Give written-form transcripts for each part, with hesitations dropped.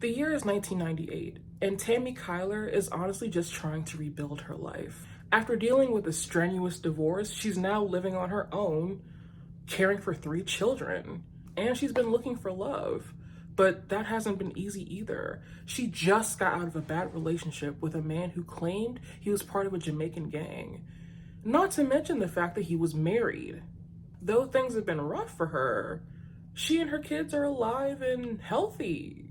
The year is 1998, and Tammi Cuyler is honestly just trying to rebuild her life. After dealing with a strenuous divorce, she's now living on her own, caring for 3 children, and she's been looking for love. But that hasn't been easy either. She just got out of a bad relationship with a man who claimed he was part of a Jamaican gang. Not to mention the fact that he was married. Though things have been rough for her, she and her kids are alive and healthy,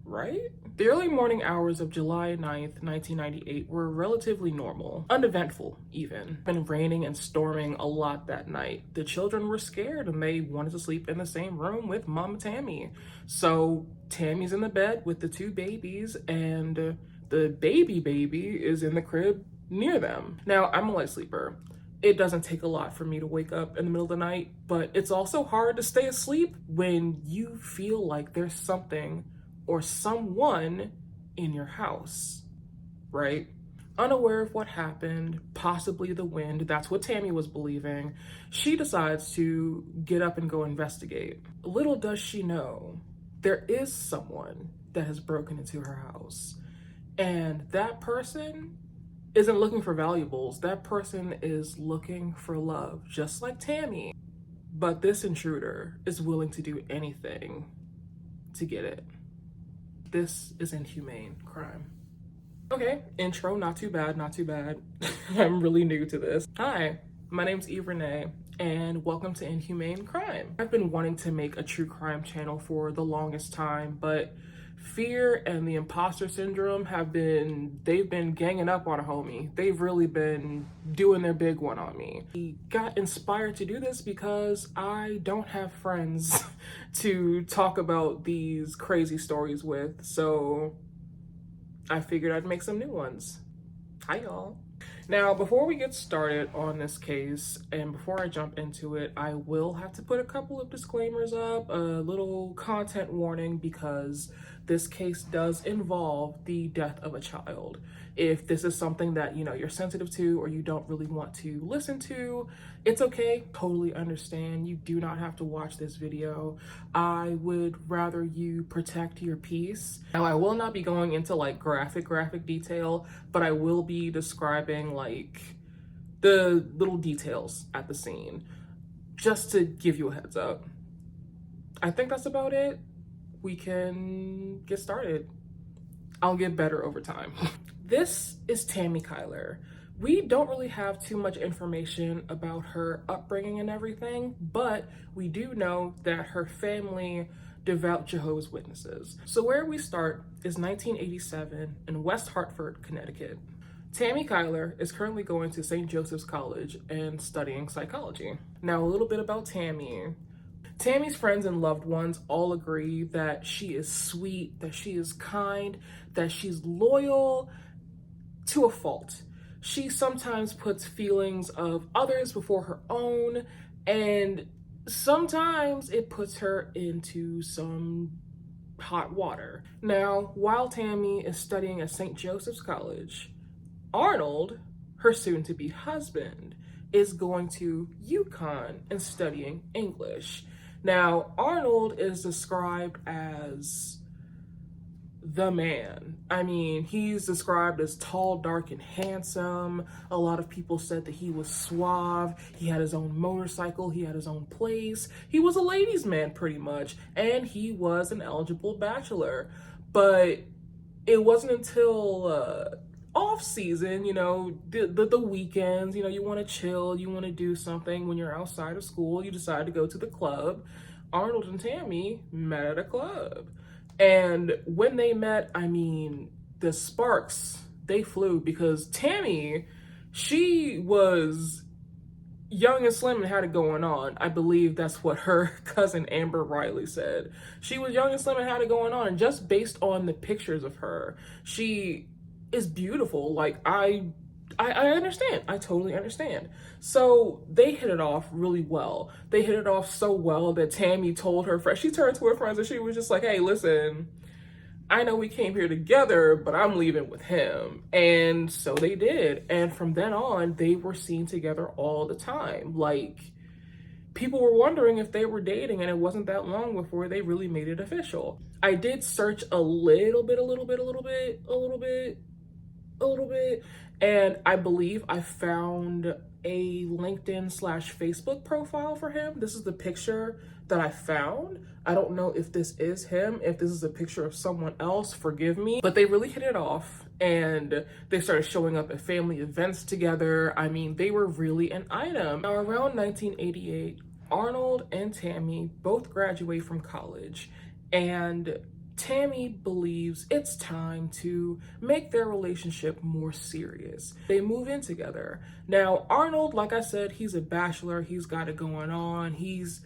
right? The early morning hours of July 9th, 1998 were relatively normal, uneventful even. It's been raining and storming a lot that night. The children were scared and they wanted to sleep in the same room with Mama Tammi. So Tammy's in the bed with the 2 babies and the baby is in the crib near them. Now, I'm a light sleeper. It doesn't take a lot for me to wake up in the middle of the night, but it's also hard to stay asleep when you feel like there's something or someone in your house, right? Unaware of what happened, possibly the wind, that's what Tammi was believing, she decides to get up and go investigate. Little does she know, there is someone that has broken into her house. And that person isn't looking for valuables. That person is looking for love, just like Tammi. But this intruder is willing to do anything to get it. This is inhumane crime. Okay, intro, not too bad, not too bad. I'm really new to this. Hi, my name's Eve Renee, and welcome to Inhumane Crime. I've been wanting to make a true crime channel for the longest time, but fear and the imposter syndrome they've been ganging up on a homie. They've really been doing their big one on me. I got inspired to do this because I don't have friends to talk about these crazy stories with, so I figured I'd make some new ones. Hi y'all. Now, before we get started on this case and before I jump into it, I will have to put a couple of disclaimers up, a little content warning, because this case does involve the death of a child. If this is something that, you're sensitive to or you don't really want to listen to, it's okay, totally understand. You do not have to watch this video. I would rather you protect your peace. Now, I will not be going into graphic detail, but I will be describing the little details at the scene, just to give you a heads up. I think that's about it. We can get started. I'll get better over time. This is Tammi Cuyler. We don't really have too much information about her upbringing and everything, but we do know that her family devout Jehovah's Witnesses. So where we start is 1987 in West Hartford, Connecticut. Tammi Cuyler is currently going to St. Joseph's College and studying psychology. Now, a little bit about Tammi. Tammy's friends and loved ones all agree that she is sweet, that she is kind, that she's loyal to a fault. She sometimes puts feelings of others before her own, and sometimes it puts her into some hot water. Now, while Tammi is studying at St. Joseph's College, Arnold, her soon-to-be husband, is going to UConn and studying English. Now, Arnold is described as the man. I mean, he's described as tall, dark, and handsome. A lot of people said that he was suave. He had his own motorcycle. He had his own place. He was a ladies' man pretty much, and he was an eligible bachelor. But it wasn't until off season, the weekends, you want to chill, you want to do something when you're outside of school, you decide to go to the club. Arnold and Tammi met at a club. And when they met, the sparks, they flew, because Tammi, she was young and slim and had it going on. I believe that's what her cousin Amber Riley said. She was young and slim and had it going on. And just based on the pictures of her, she is beautiful. I understand. I totally understand. So they hit it off really well. They hit it off so well that Tammi told her friends, she turned to her friends and she was just like, hey, listen, I know we came here together, but I'm leaving with him. And so they did. And from then on, they were seen together all the time. people were wondering if they were dating, and it wasn't that long before they really made it official. I did search a little bit, and I believe I found a LinkedIn slash Facebook profile for him. This is the picture that I found. I don't know if this is him, if this is a picture of someone else, forgive me. But they really hit it off, and they started showing up at family events together. I mean, they were really an item. Now, around 1988, Arnold and Tammi both graduate from college, and Tammi believes it's time to make their relationship more serious. They move in together. Now, Arnold, like I said, he's a bachelor. He's got it going on. He's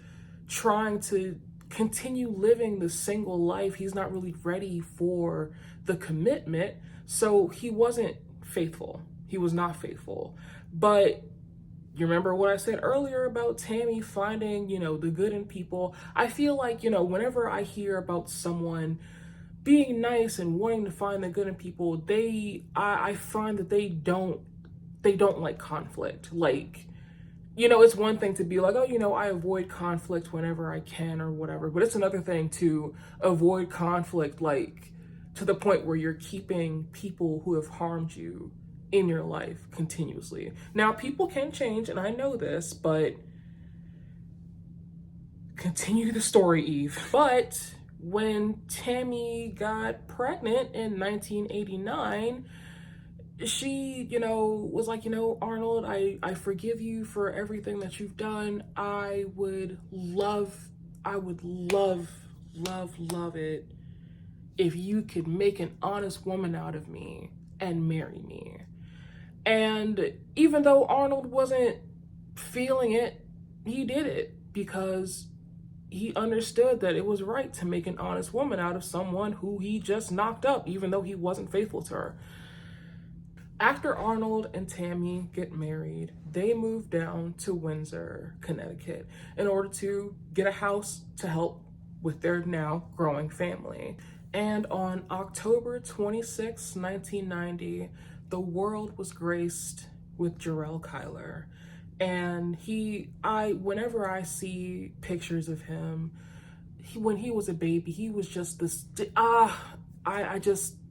trying to continue living the single life. He's not really ready for the commitment. So he wasn't faithful. He was not faithful. But you remember what I said earlier about Tammi finding, the good in people? I feel like, whenever I hear about someone being nice and wanting to find the good in people, I find that they don't like conflict. Like, it's one thing to be like, oh, I avoid conflict whenever I can or whatever, but it's another thing to avoid conflict, like, to the point where you're keeping people who have harmed you in your life continuously. Now, people can change, and I know this, but continue the story, Eve. But when Tammi got pregnant in 1989, she, was like, Arnold, I forgive you for everything that you've done. I would love it if you could make an honest woman out of me and marry me. And even though Arnold wasn't feeling it, he did it because he understood that it was right to make an honest woman out of someone who he just knocked up, even though he wasn't faithful to her. After Arnold and Tammi get married, they move down to Windsor, Connecticut, in order to get a house to help with their now growing family. And on October 26, 1990, the world was graced with Jarrell Cuyler. And whenever I see pictures of him, when he was a baby, he was just this,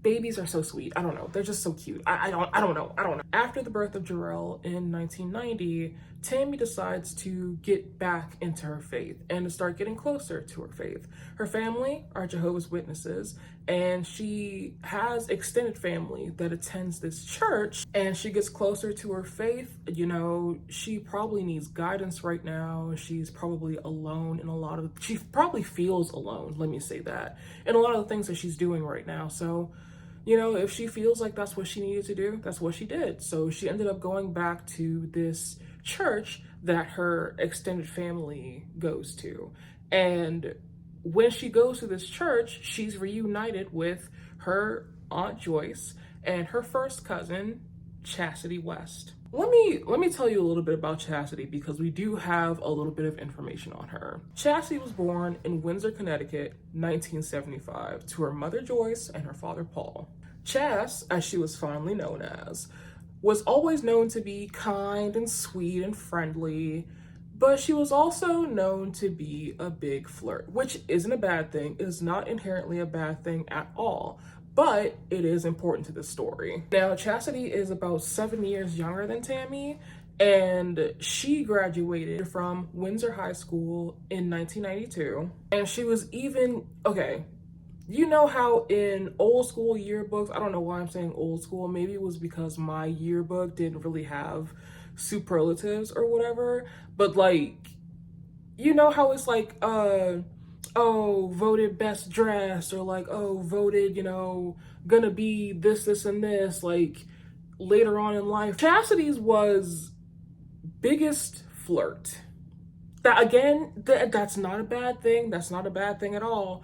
babies are so sweet. I don't know. They're just so cute. I don't know. After the birth of Jarrell in 1990, Tammi decides to get back into her faith and to start getting closer to her faith. Her family are Jehovah's Witnesses, and she has extended family that attends this church, and she gets closer to her faith. She probably needs guidance right now. She's probably alone in she probably feels alone, let me say that, in a lot of the things that she's doing right now. So, if she feels like that's what she needed to do, that's what she did. So she ended up going back to this church that her extended family goes to. And when she goes to this church, she's reunited with her Aunt Joyce and her first cousin, Chasity West. Let me tell you a little bit about Chasity, because we do have a little bit of information on her. Chasity was born in Windsor, Connecticut, 1975, to her mother Joyce and her father Paul. Chas, as she was fondly known as, was always known to be kind and sweet and friendly, but she was also known to be a big flirt, which isn't a bad thing. It is not inherently a bad thing at all, but it is important to the story. Now, Chasity is about 7 years younger than Tammi, and she graduated from Windsor High School in 1992. And she was how in old school yearbooks, I don't know why I'm saying old school, maybe it was because my yearbook didn't really have superlatives or whatever, but how it's like, voted best dressed, or like, voted, gonna be this and this, like, later on in life. Chastity's was biggest flirt. That, again, that's not a bad thing. That's not a bad thing at all.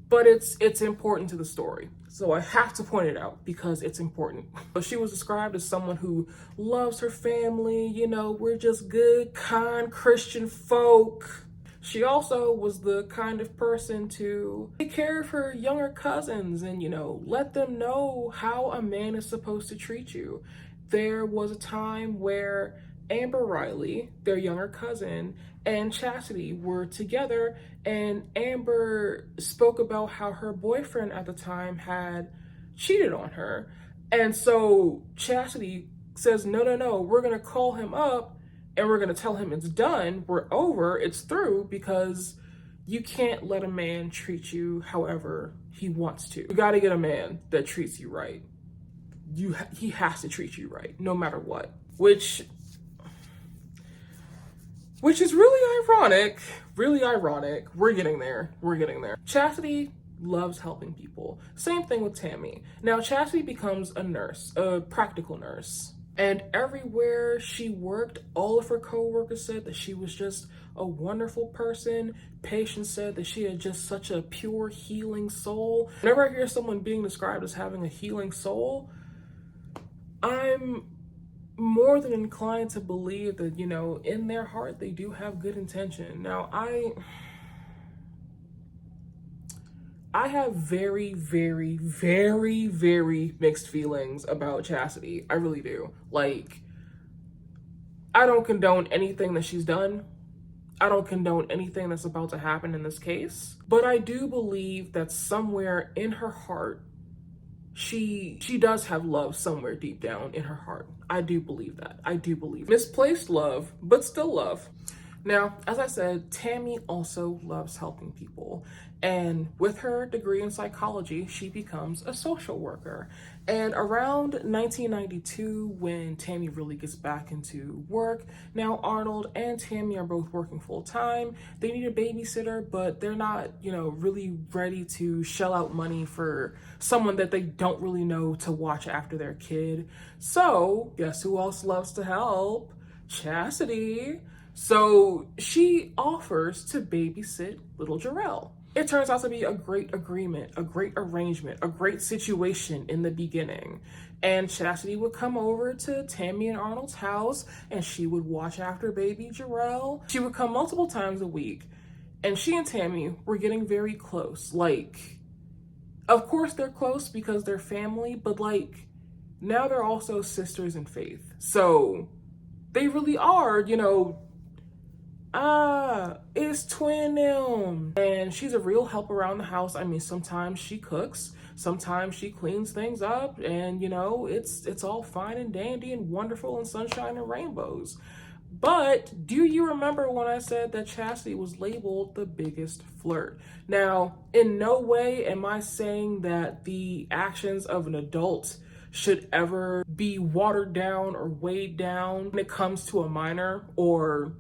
But it's important to the story. So I have to point it out because it's important. But she was described as someone who loves her family. We're just good, kind Christian folk. She also was the kind of person to take care of her younger cousins and, let them know how a man is supposed to treat you. There was a time where Amber Riley, their younger cousin, and Chasity were together, and Amber spoke about how her boyfriend at the time had cheated on her. And so Chasity says, no, no, no, we're going to call him up and we're going to tell him it's done, we're over, it's through, because you can't let a man treat you however he wants to. You got to get a man that treats you right. He has to treat you right, no matter what. Which is really ironic. Really ironic. We're getting there. Chasity loves helping people. Same thing with Tammi. Now, Chasity becomes a nurse, a practical nurse. And everywhere she worked, all of her coworkers said that she was just a wonderful person. Patients said that she had just such a pure, healing soul. Whenever I hear someone being described as having a healing soul, I'm more than inclined to believe that, in their heart, they do have good intention. Now, I have very, very, very, very mixed feelings about Chasity. I really do. I don't condone anything that she's done. I don't condone anything that's about to happen in this case. But I do believe that somewhere in her heart, she does have love somewhere deep down in her heart. I do believe that. I do believe misplaced love, but still love. Now, as I said, Tammi also loves helping people. And with her degree in psychology, she becomes a social worker. And around 1992, when Tammi really gets back into work, now Arnold and Tammi are both working full time. They need a babysitter, but they're not, really ready to shell out money for someone that they don't really know to watch after their kid. So, guess who else loves to help? Chasity. So she offers to babysit little Jarrell. It turns out to be a great agreement, a great arrangement, a great situation in the beginning. And Chasity would come over to Tammi and Arnold's house and she would watch after baby Jarrell. She would come multiple times a week. And she and Tammi were getting very close. Of course they're close because they're family, but now they're also sisters in faith. So they really are, it's twin them. And she's a real help around the house. I mean, sometimes she cooks, sometimes she cleans things up, and it's all fine and dandy and wonderful and sunshine and rainbows. But do you remember when I said that Chasity was labeled the biggest flirt? Now, in no way am I saying that the actions of an adult should ever be watered down or weighed down when it comes to a minor, or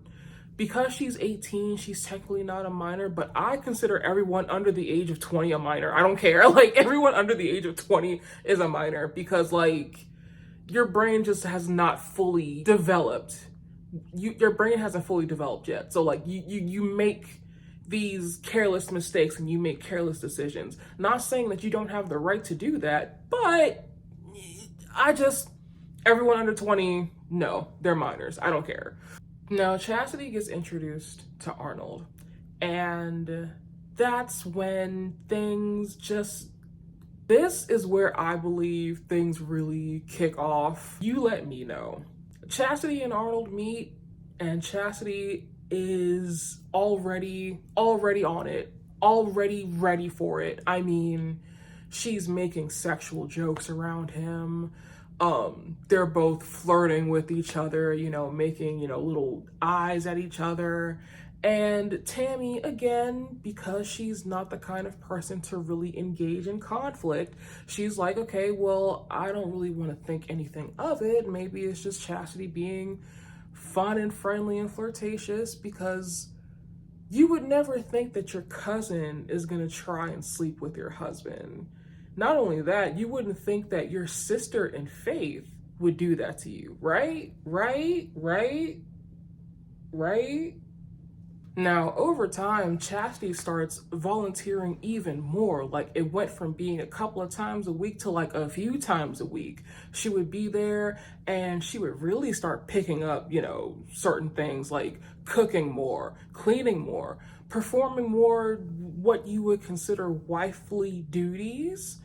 because she's 18, she's technically not a minor, but I consider everyone under the age of 20 a minor. I don't care. Everyone under the age of 20 is a minor because your brain just has not fully developed. Your brain hasn't fully developed yet. So you make these careless mistakes and you make careless decisions. Not saying that you don't have the right to do that, but everyone under 20, no, they're minors. I don't care. Now, Chasity gets introduced to Arnold, and that's when this is where I believe things really kick off. You let me know. Chasity and Arnold meet, and Chasity is already on it, already ready for it. I mean, she's making sexual jokes around him. They're both flirting with each other, making, little eyes at each other. And Tammi, again, because she's not the kind of person to really engage in conflict, she's like, okay, well, I don't really want to think anything of it. Maybe it's just Chasity being fun and friendly and flirtatious, because you would never think that your cousin is going to try and sleep with your husband. Not only that, you wouldn't think that your sister in faith would do that to you, right? Now, over time, Chasity starts volunteering even more. It went from being a couple of times a week to a few times a week. She would be there and she would really start picking up, certain things like cooking more, cleaning more, performing more what you would consider wifely duties,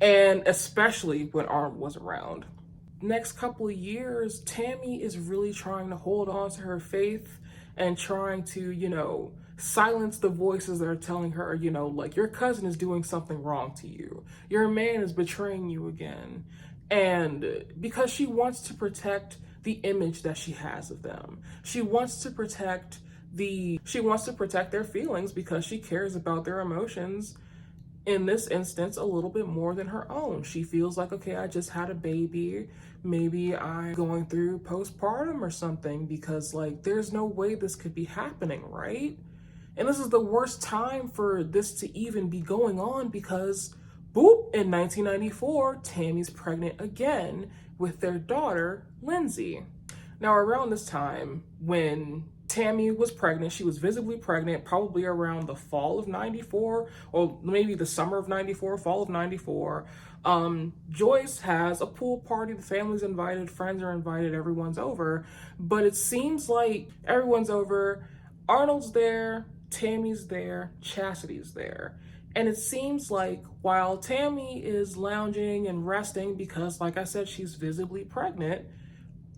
and especially when Arnold was around. next couple of years, Tammi is really trying to hold on to her faith and trying to, silence the voices that are telling her, like, your cousin is doing something wrong to you. Your man is betraying you again. And because she wants to protect the image that she has of them. She wants to protect their feelings because she cares about their emotions, in this instance, a little bit more than her own. She feels like, okay, I just had a baby. Maybe I'm going through postpartum or something, because like there's no way this could be happening, right? And this is the worst time for this to even be going on, because boop, in 1994, Tammi's pregnant again with their daughter, Lindsay. Now, around this time, when Tammi was pregnant, she was visibly pregnant, probably around the fall of 94, or maybe the summer of 94, fall of 94. Joyce has a pool party. The family's invited, friends are invited, everyone's over. But it seems like everyone's over. Arnold's there, Tammi's there, Chastity's there. And it seems like while Tammi is lounging and resting because, like I said, she's visibly pregnant,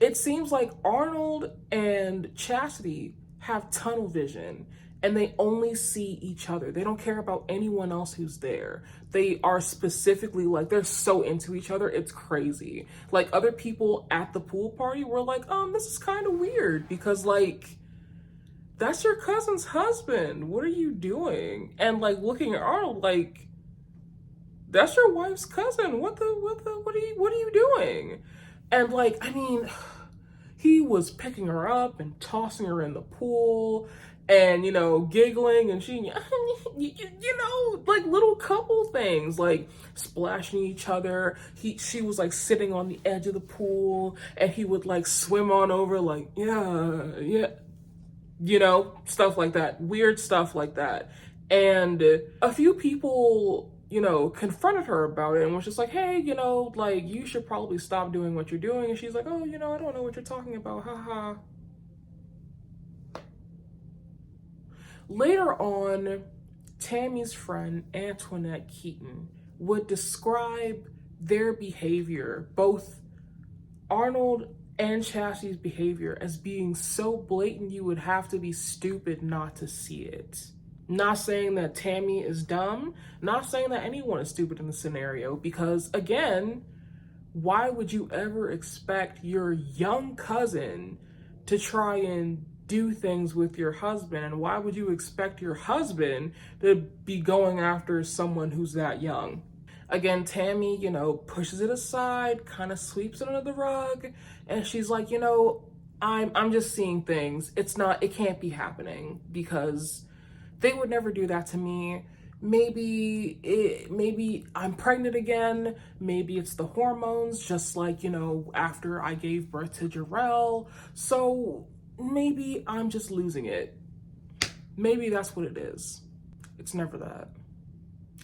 it seems like Arnold and Chasity have tunnel vision and they only see each other. They don't care about anyone else who's there. They are specifically like, they're so into each other, it's crazy. Like, other people at the pool party were like, this is kind of weird because, like, that's your cousin's husband. What are you doing? And like looking at Arnold like, that's your wife's cousin. What are you doing? And like, I mean, he was picking her up and tossing her in the pool and, giggling, and she, like little couple things, like splashing each other. She was like sitting on the edge of the pool and he would like swim on over like, yeah. Stuff like that, weird stuff like that. And a few people, confronted her about it and was just like, hey, like, you should probably stop doing what you're doing. And she's like, oh, I don't know what you're talking about, haha. Later on, Tammi's friend, Antoinette Keaton, would describe their behavior, both Arnold and Chastity's behavior, as being so blatant you would have to be stupid not to see it. Not saying that Tammi is dumb, not saying that anyone is stupid in the scenario, because again, why would you ever expect your young cousin to try and do things with your husband? And why would you expect your husband to be going after someone who's that young? Again, Tammi, pushes it aside, kind of sweeps it under the rug, and she's like, I'm just seeing things. It can't be happening because they would never do that to me. Maybe I'm pregnant again. Maybe it's the hormones, just like, after I gave birth to Jarrell. So maybe I'm just losing it. Maybe that's what it is. It's never that.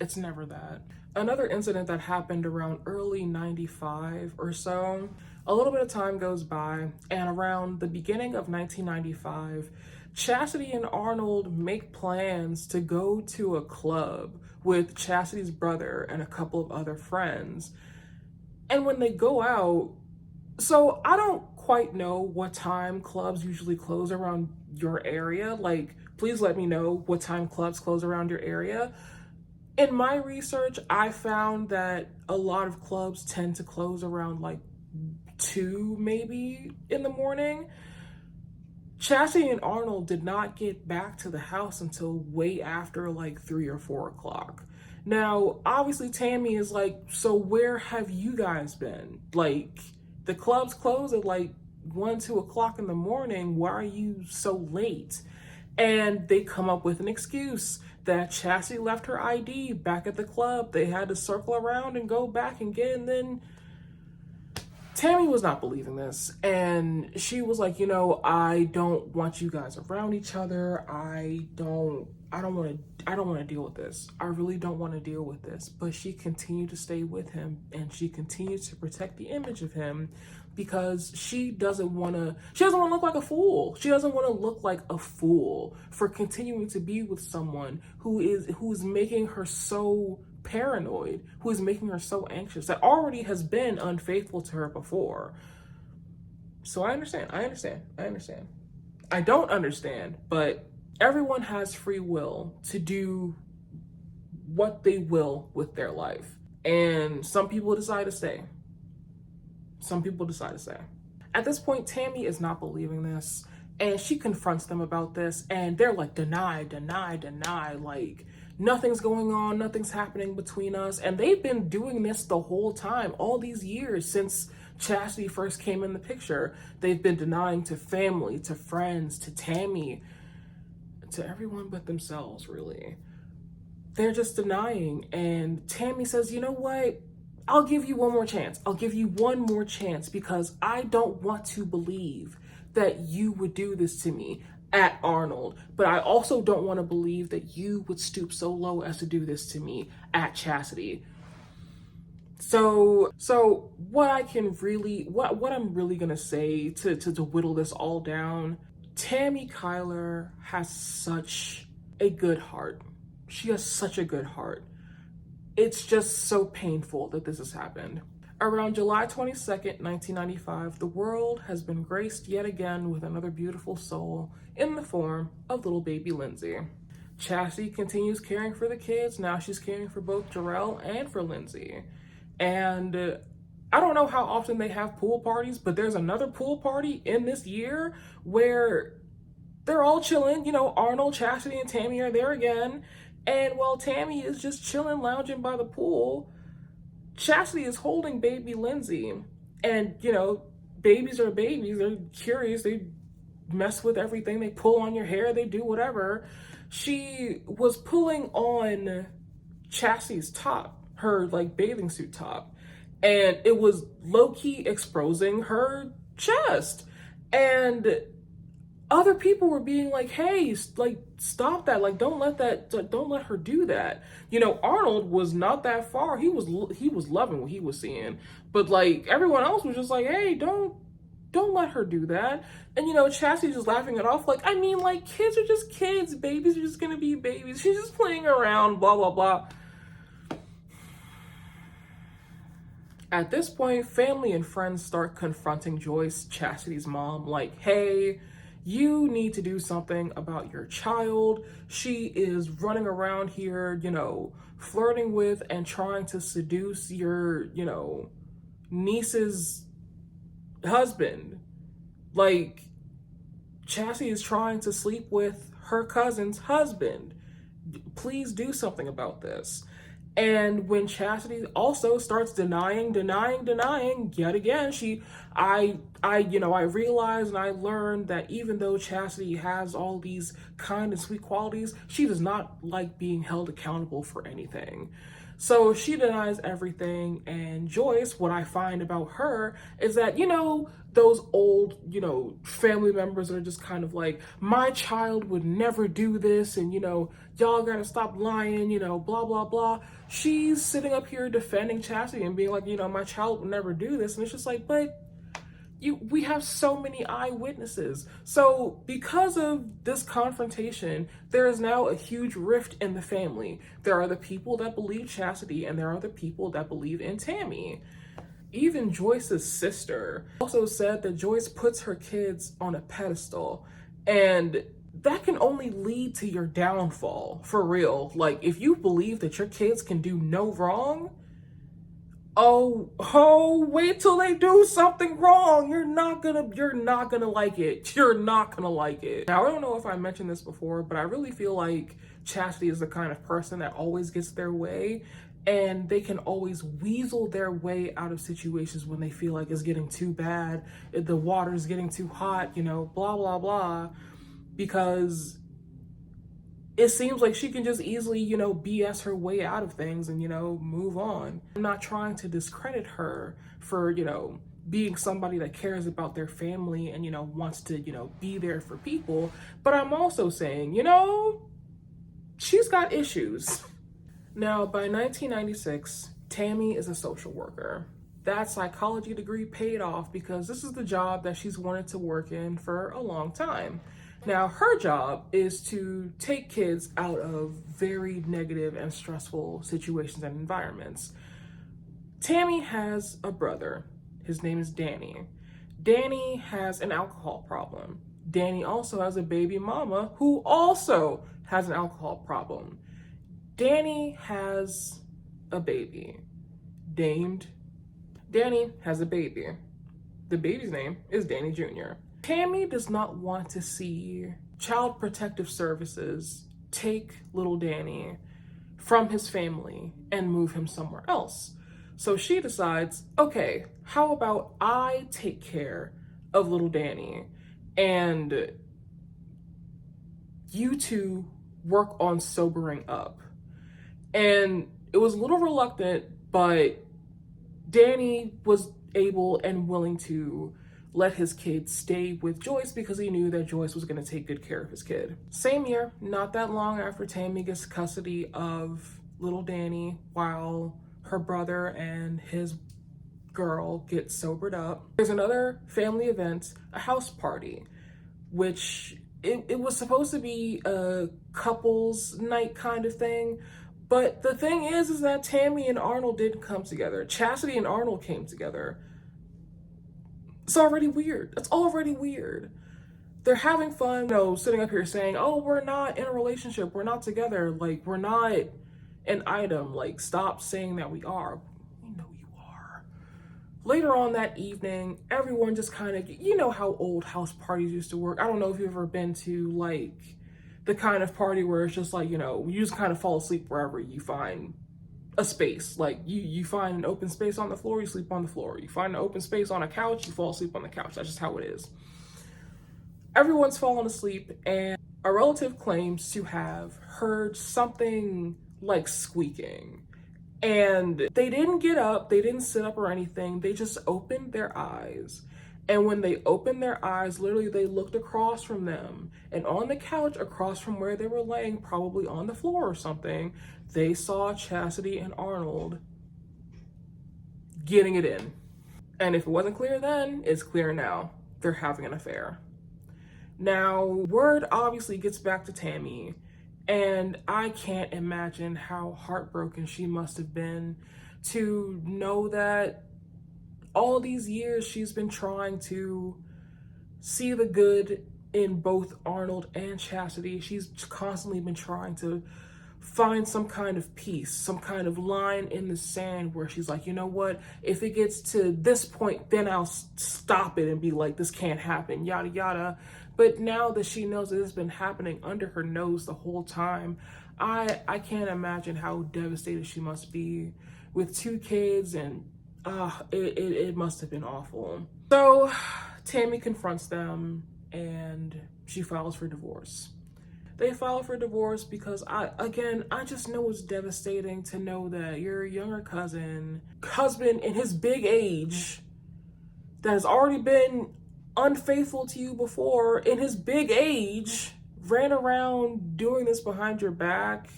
It's never that. Another incident that happened around early 95 or so, a little bit of time goes by, and around the beginning of 1995, Chasity and Arnold make plans to go to a club with Chastity's brother and a couple of other friends. And when they go out, so I don't quite know what time clubs usually close around your area. Like, please let me know what time clubs close around your area. In my research, I found that a lot of clubs tend to close around like 2 maybe in the morning. Chasity and Arnold did not get back to the house until way after like 3 or 4 o'clock. Now, obviously Tammi is like, so where have you guys been? Like, the clubs close at like 1, 2 o'clock in the morning. Why are you so late? And they come up with an excuse that Chasity left her ID back at the club. They had to circle around and go back and get it. And then Tammi was not believing this. And she was like, I don't want you guys around each other. I don't want to deal with this. I really don't want to deal with this. But she continued to stay with him and she continued to protect the image of him because she doesn't want to look like a fool. She doesn't want to look like a fool for continuing to be with someone who is making her so paranoid, who is making her so anxious, that already has been unfaithful to her before. So I understand. I don't understand, but everyone has free will to do what they will with their life. And some people decide to stay. At this point, Tammi is not believing this, and she confronts them about this, and they're like, deny, like nothing's going on, nothing's happening between us. And they've been doing this the whole time, all these years since Chasity first came in the picture. They've been denying to family, to friends, to Tammi, to everyone but themselves, really. They're just denying, and Tammi says, you know what? I'll give you one more chance. Because I don't want to believe that you would do this to me at Arnold, but I also don't want to believe that you would stoop so low as to do this to me at Chasity. So what I'm really gonna say to whittle this all down, Tammi Cuyler has such a good heart. She has such a good heart. It's just so painful that this has happened. Around July 22nd, 1995, the world has been graced yet again with another beautiful soul in the form of little baby Lindsay. Chasity continues caring for the kids. Now she's caring for both Jarrell and for Lindsay. And I don't know how often they have pool parties, but there's another pool party in this year where they're all chilling. You know, Arnold, Chasity, and Tammi are there again. And while Tammi is just chilling, lounging by the pool, Chasity is holding baby Lindsay. And, you know, babies are babies. They're curious. They mess with everything. They pull on your hair. They do whatever. She was pulling on Chastity's top, her, like, bathing suit top. And it was low-key exposing her chest. And other people were being like, hey, like, stop that. Like, don't let her do that. You know, Arnold was not that far. He was loving what he was seeing. But, like, everyone else was just like, hey, don't let her do that. And, you know, Chastity's just laughing it off. Like, I mean, like, kids are just kids. Babies are just gonna be babies. She's just playing around, blah, blah, blah. At this point, family and friends start confronting Joyce, Chastity's mom, like, hey, you need to do something about your child. She is running around here, you know, flirting with and trying to seduce your, you know, niece's husband. Like, Chasity is trying to sleep with her cousin's husband. Please do something about this. And when Chasity also starts denying yet again, I realized and I learned that even though Chasity has all these kind and sweet qualities, she does not like being held accountable for anything. So she denies everything. And Joyce, what I find about her is that, you know, those old, you know, family members are just kind of like, my child would never do this, and, you know, y'all gotta stop lying, you know, blah, blah, blah. She's sitting up here defending Chasity and being like, you know, my child would never do this. And it's just like, but we have so many eyewitnesses. So because of this confrontation, there is now a huge rift in the family. There are the people that believe Chasity, and there are the people that believe in Tammi. Even Joyce's sister also said that Joyce puts her kids on a pedestal, and that can only lead to your downfall, for real. Like, if you believe that your kids can do no wrong, wait till they do something wrong. You're not gonna like it. You're not gonna like it. Now, I don't know if I mentioned this before, but I really feel like Chasity is the kind of person that always gets their way, and they can always weasel their way out of situations when they feel like it's getting too bad, the water's getting too hot, you know, blah, blah, blah, because it seems like she can just easily, you know, BS her way out of things and, you know, move on. I'm not trying to discredit her for, you know, being somebody that cares about their family and, you know, wants to, you know, be there for people. But I'm also saying, you know, she's got issues. Now, by 1996, Tammi is a social worker. That psychology degree paid off because this is the job that she's wanted to work in for a long time. Now, her job is to take kids out of very negative and stressful situations and environments. Tammi has a brother. His name is Danny. Danny has an alcohol problem. Danny also has a baby mama who also has an alcohol problem. Danny has a baby named Danny has a baby. The baby's name is Danny Jr. Tammi does not want to see Child Protective Services take little Danny from his family and move him somewhere else. So she decides, okay, how about I take care of little Danny and you two work on sobering up. And it was a little reluctant, but Danny was able and willing to let his kid stay with Joyce because he knew that Joyce was going to take good care of his kid. Same year, not that long after Tammi gets custody of little Danny while her brother and his girl get sobered up, there's another family event, a house party, which it was supposed to be a couples night kind of thing. But the thing is that Tammi and Arnold didn't come together. Chasity and Arnold came together. It's already weird. It's already weird. They're having fun, sitting up here saying, oh, we're not in a relationship. We're not together. Like, we're not an item. Like, stop saying that we are. We know you are. Later on that evening, everyone just kind of, you know how old house parties used to work. I don't know if you've ever been to, like, the kind of party where it's just like, you just kind of fall asleep wherever you find a space. Like you find an open space on the floor, you sleep on the floor. You find an open space on a couch, you fall asleep on the couch. That's just how it is. Everyone's fallen asleep, and a relative claims to have heard something like squeaking. And they didn't get up, they didn't sit up or anything, they just opened their eyes. And when they opened their eyes, literally they looked across from them, and on the couch across from where they were laying, probably on the floor or something, they saw Chasity and Arnold getting it in. And if it wasn't clear then, it's clear now. They're having an affair. Now, word obviously gets back to Tammi, and I can't imagine how heartbroken she must have been to know that all these years she's been trying to see the good in both Arnold and Chasity. She's constantly been trying to find some kind of peace, some kind of line in the sand where she's like, you know what, if it gets to this point, then I'll stop it and be like, this can't happen, yada yada. But now that she knows that it's been happening under her nose the whole time, I can't imagine how devastated she must be with 2 kids, and it must have been awful. So Tammi confronts them and she files for divorce. They file for divorce because I just know it's devastating to know that your younger husband in his big age that has already been unfaithful to you before, in his big age, ran around doing this behind your back,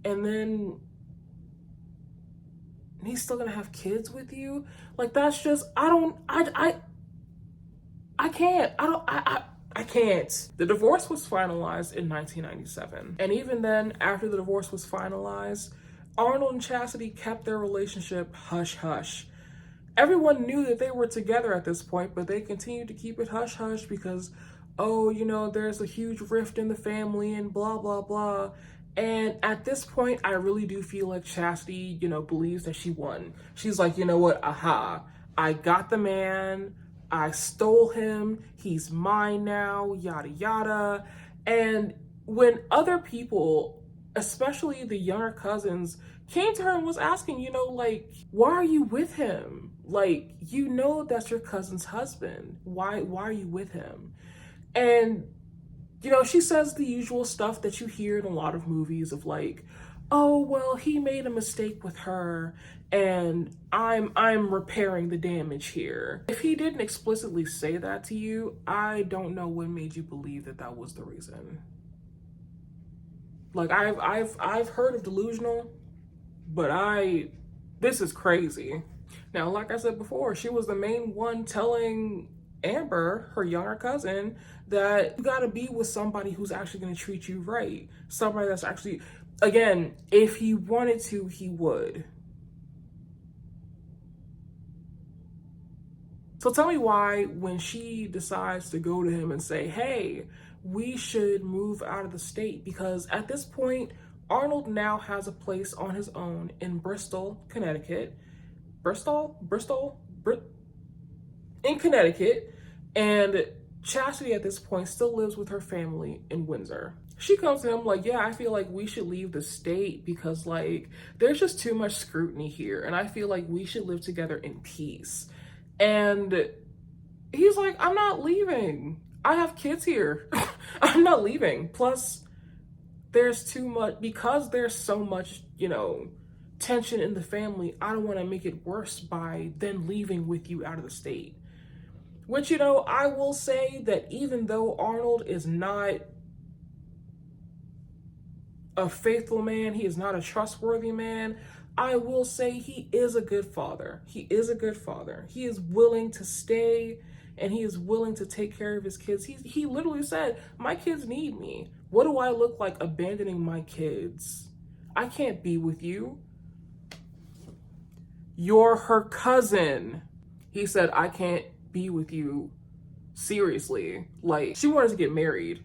and then he's still gonna have kids with you. Like, that's just, I can't. The divorce was finalized in 1997. And even then, after the divorce was finalized, Arnold and Chasity kept their relationship hush hush. Everyone knew that they were together at this point, but they continued to keep it hush hush because, there's a huge rift in the family and blah, blah, blah. And at this point, I really do feel like Chasity, believes that she won. She's like, you know what? Aha, I got the man. I stole him. He's mine now, yada, yada. And when other people, especially the younger cousins, came to her and was asking, why are you with him? Like, that's your cousin's husband. Why are you with him? And, she says the usual stuff that you hear in a lot of movies of like, oh, well, he made a mistake with her and I'm repairing the damage here. If he didn't explicitly say that to you, I don't know what made you believe that was the reason. Like, I've heard of delusional, but this is crazy. Now, like I said before, she was the main one telling Amber, her younger cousin, that you gotta be with somebody who's actually gonna treat you right. Somebody that's actually, again, if he wanted to, he would. So tell me why, when she decides to go to him and say, hey, we should move out of the state, because at this point, Arnold now has a place on his own in Bristol, Connecticut. In Connecticut. And Chasity at this point still lives with her family in Windsor. She comes to him like, yeah, I feel like we should leave the state because like there's just too much scrutiny here. And I feel like we should live together in peace. And he's like, I'm not leaving. I have kids here. I'm not leaving. Plus, there's too much, because there's so much, tension in the family. I don't want to make it worse by then leaving with you out of the state. Which, I will say that even though Arnold is not a faithful man, he is not a trustworthy man, I will say he is a good father. He is a good father. He is willing to stay and he is willing to take care of his kids. He literally said, my kids need me. What do I look like abandoning my kids? I can't be with you. You're her cousin. He said, I can't be with you. Seriously. Like, she wanted to get married.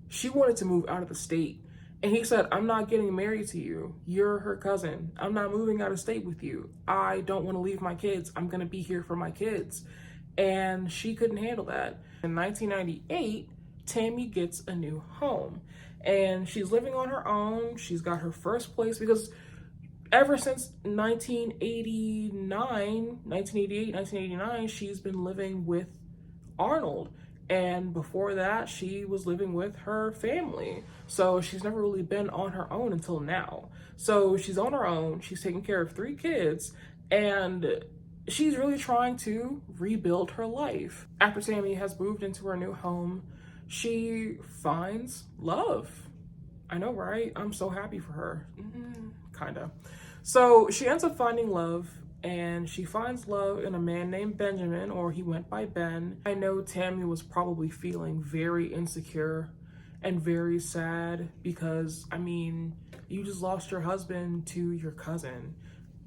She wanted to move out of the state. And he said, I'm not getting married to you. You're her cousin. I'm not moving out of state with you. I don't want to leave my kids. I'm going to be here for my kids. And she couldn't handle that. In 1998, Tammi gets a new home. And she's living on her own. She's got her first place because ever since 1989, she's been living with Arnold. And before that, she was living with her family. So she's never really been on her own until now. So she's on her own. She's taking care of 3 kids. And she's really trying to rebuild her life. After Tammi has moved into her new home, she finds love. I know, right? I'm so happy for her. Kinda. So she ends up finding love, and she finds love in a man named Benjamin, or he went by Ben. I know Tammi was probably feeling very insecure and very sad because, you just lost your husband to your cousin,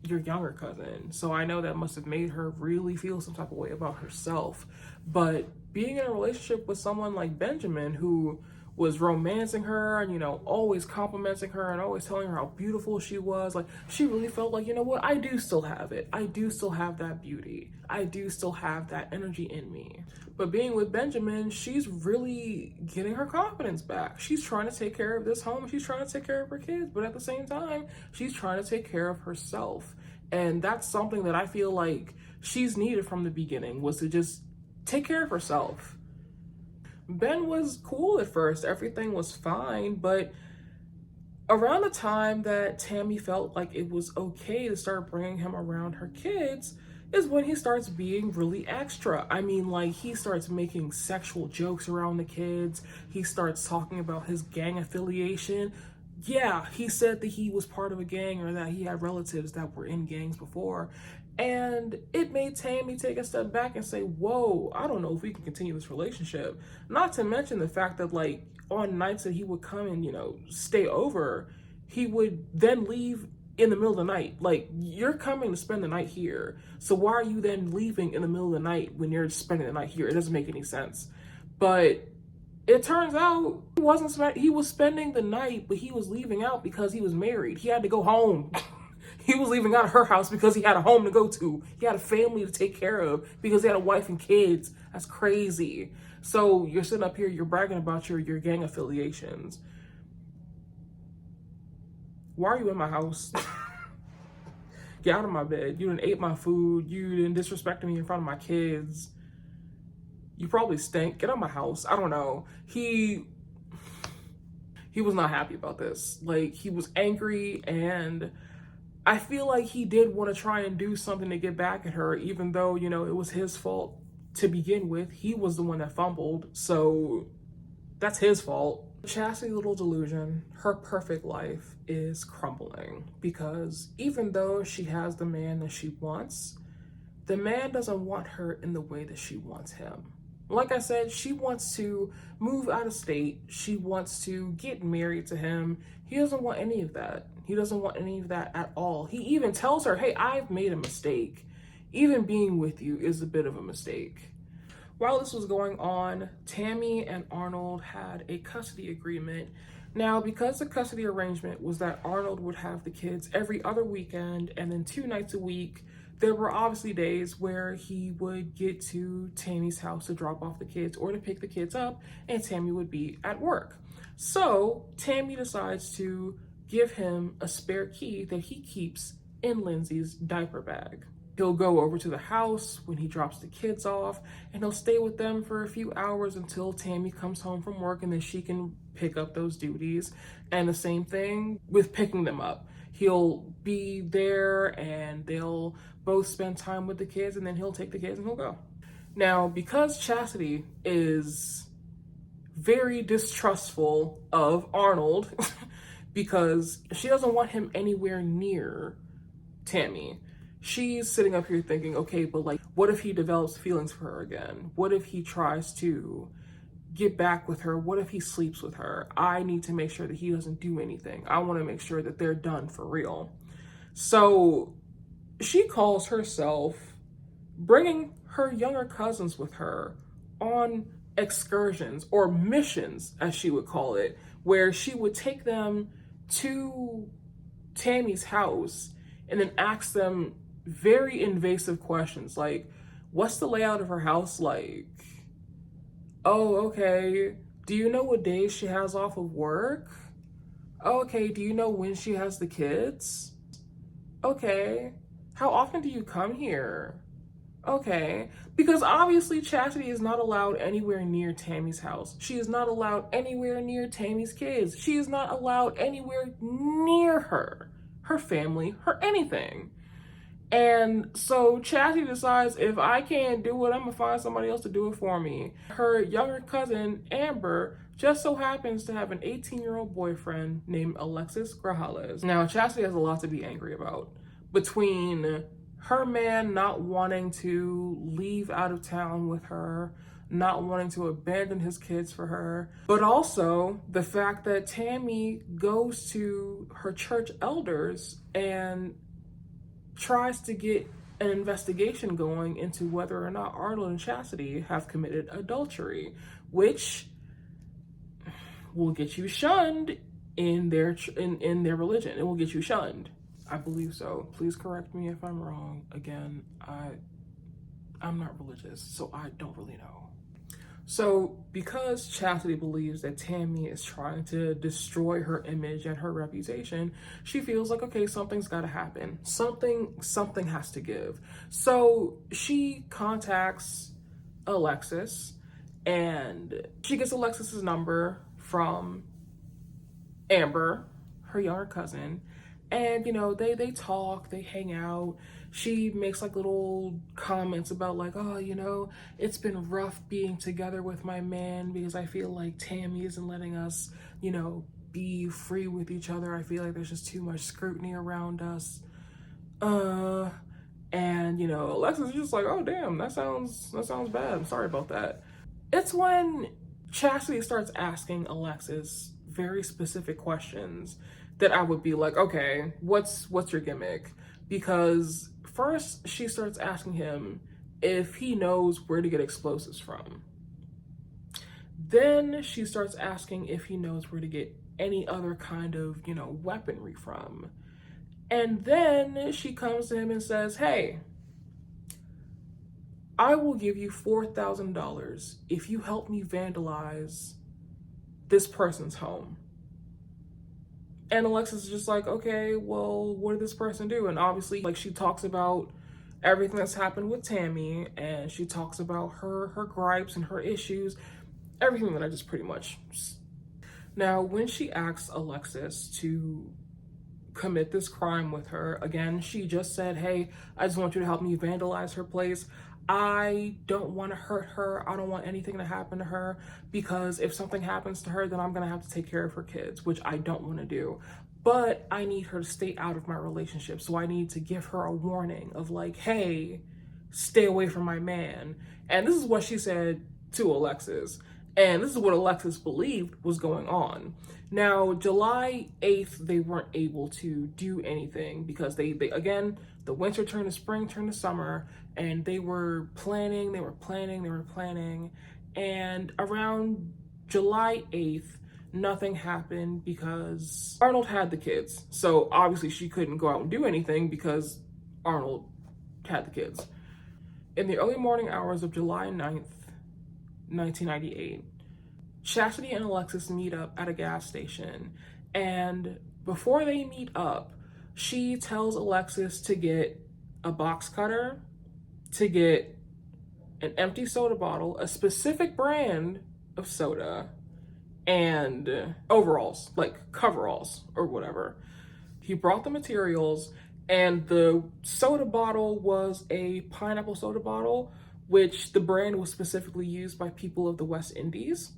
your younger cousin. So I know that must have made her really feel some type of way about herself. But being in a relationship with someone like Benjamin, who was romancing her and, always complimenting her and always telling her how beautiful she was, like, she really felt like, what, I do still have it. I do still have that beauty. I do still have that energy in me. But being with Benjamin, she's really getting her confidence back. She's trying to take care of this home. She's trying to take care of her kids. But at the same time, she's trying to take care of herself. And that's something that I feel like she's needed from the beginning, was to just take care of herself. Ben was cool at first. Everything was fine. But around the time that Tammi felt like it was okay to start bringing him around her kids is when he starts being really extra. He starts making sexual jokes around the kids. He starts talking about his gang affiliation. Yeah, he said that he was part of a gang or that he had relatives that were in gangs before. And it made Tammi take a step back and say, whoa, I don't know if we can continue this relationship. Not to mention the fact that, on nights that he would come and, stay over, he would then leave in the middle of the night. Like, you're coming to spend the night here. So why are you then leaving in the middle of the night when you're spending the night here? It doesn't make any sense. But it turns out he was spending the night, but he was leaving out because he was married. He had to go home. He was leaving out of her house because he had a home to go to. He had a family to take care of because he had a wife and kids. That's crazy. So you're sitting up here, you're bragging about your gang affiliations. Why are you in my house? Get out of my bed. You done ate my food. You done disrespected me in front of my kids. You probably stink. Get out of my house. I don't know. He was not happy about this. He was angry, and I feel like he did want to try and do something to get back at her, even though, it was his fault to begin with. He was the one that fumbled, so that's his fault. Chastity's little delusion, her perfect life is crumbling because even though she has the man that she wants, the man doesn't want her in the way that she wants him. Like I said, she wants to move out of state. She wants to get married to him. He doesn't want any of that. He doesn't want any of that at all. He even tells her, hey, I've made a mistake. Even being with you is a bit of a mistake. While this was going on, Tammi and Arnold had a custody agreement. Now, because the custody arrangement was that Arnold would have the kids every other weekend and then 2 nights a week, there were obviously days where he would get to Tammi's house to drop off the kids or to pick the kids up, and Tammi would be at work. So Tammi decides to give him a spare key that he keeps in Lindsay's diaper bag. He'll go over to the house when he drops the kids off, and he'll stay with them for a few hours until Tammi comes home from work, and then she can pick up those duties. And the same thing with picking them up. He'll be there and they'll both spend time with the kids, and then he'll take the kids and he'll go. Now, because Chasity is very distrustful of Arnold because she doesn't want him anywhere near Tammi, she's sitting up here thinking, okay, but like, what if he develops feelings for her again? What if he tries to get back with her? What if he sleeps with her? I need to make sure that he doesn't do anything. I want to make sure that they're done for real. So she calls herself bringing her younger cousins with her on excursions or missions, as she would call it, where she would take them to Tammy's house and then ask them very invasive questions like, what's the layout of her house like? Oh, okay. Do you know what days she has off of work? Oh, okay. Do you know when she has the kids? Okay. How often do you come here? Okay. Because obviously Chasity is not allowed anywhere near Tammy's house. She is not allowed anywhere near Tammy's kids. She is not allowed anywhere near her family, her anything. And so Chasity decides, if I can't do it, I'm gonna find somebody else to do it for me. Her younger cousin, Amber, just so happens to have an 18-year-old boyfriend named Alexis Grajales. Now, Chasity has a lot to be angry about. Between her man not wanting to leave out of town with her, not wanting to abandon his kids for her, but also the fact that Tammi goes to her church elders and tries to get an investigation going into whether or not Arnold and Chasity have committed adultery, which will get you shunned in their religion. It will get you shunned. I believe so. Please correct me if I'm wrong. Again, I'm not religious, so I don't really know. So because Chasity believes that Tammi is trying to destroy her image and her reputation, she feels like, okay, something's got to happen. Something has to give. So she contacts Alexis, and she gets Alexis's number from Amber, her younger cousin. And, you know, they talk, they hang out. She makes like little comments about like, oh, you know, it's been rough being together with my man because I feel like Tammi isn't letting us, you know, be free with each other. I feel like there's just too much scrutiny around us. And, you know, Alexis is just like, oh, damn, that sounds bad. I'm sorry about that. It's when Chasity starts asking Alexis very specific questions that I would be like, okay, what's your gimmick? Because first she starts asking him if he knows where to get explosives from. Then she starts asking if he knows where to get any other kind of, you know, weaponry from. And then she comes to him and says, hey, I will give you $4,000 if you help me vandalize this person's home. And Alexis is just like, okay, well, what did this person do? And obviously, like, she talks about everything that's happened with Tammi, and she talks about her gripes and her issues, everything that I just pretty much. Now, when she asks Alexis to commit this crime with her, again, she just said, hey, I just want you to help me vandalize her place. I don't want to hurt her. I don't want anything to happen to her, because if something happens to her, then I'm going to have to take care of her kids, which I don't want to do. But I need her to stay out of my relationship. So I need to give her a warning of like, hey, stay away from my man. And this is what she said to Alexis. And this is what Alexis believed was going on. Now, July 8th, they weren't able to do anything because they again, the winter turned to spring, turned to summer, and they were planning. And around July 8th, nothing happened because Arnold had the kids. So obviously she couldn't go out and do anything because Arnold had the kids. In the early morning hours of July 9th, 1998, Chasity and Alexis meet up at a gas station. And before they meet up, she tells Alexis to get a box cutter, to get an empty soda bottle, a specific brand of soda, and overalls, like coveralls or whatever. He brought the materials, and the soda bottle was a pineapple soda bottle, which the brand was specifically used by people of the West Indies.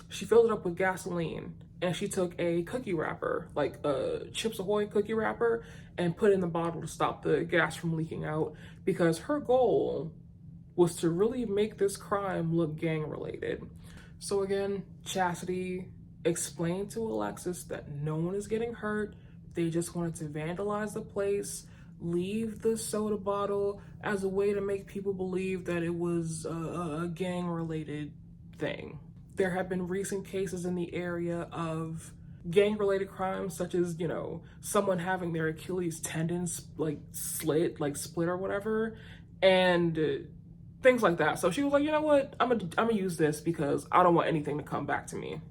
She filled it up with gasoline, and she took a cookie wrapper, like a Chips Ahoy cookie wrapper, and put it in the bottle to stop the gas from leaking out, because her goal was to really make this crime look gang related. So again, Chasity explained to Alexis that no one is getting hurt. They just wanted to vandalize the place, leave the soda bottle as a way to make people believe that it was a gang-related thing. There have been recent cases in the area of gang-related crimes, such as, someone having their Achilles tendons split or whatever, and things like that. So she was like, you know what, I'm gonna use this because I don't want anything to come back to me.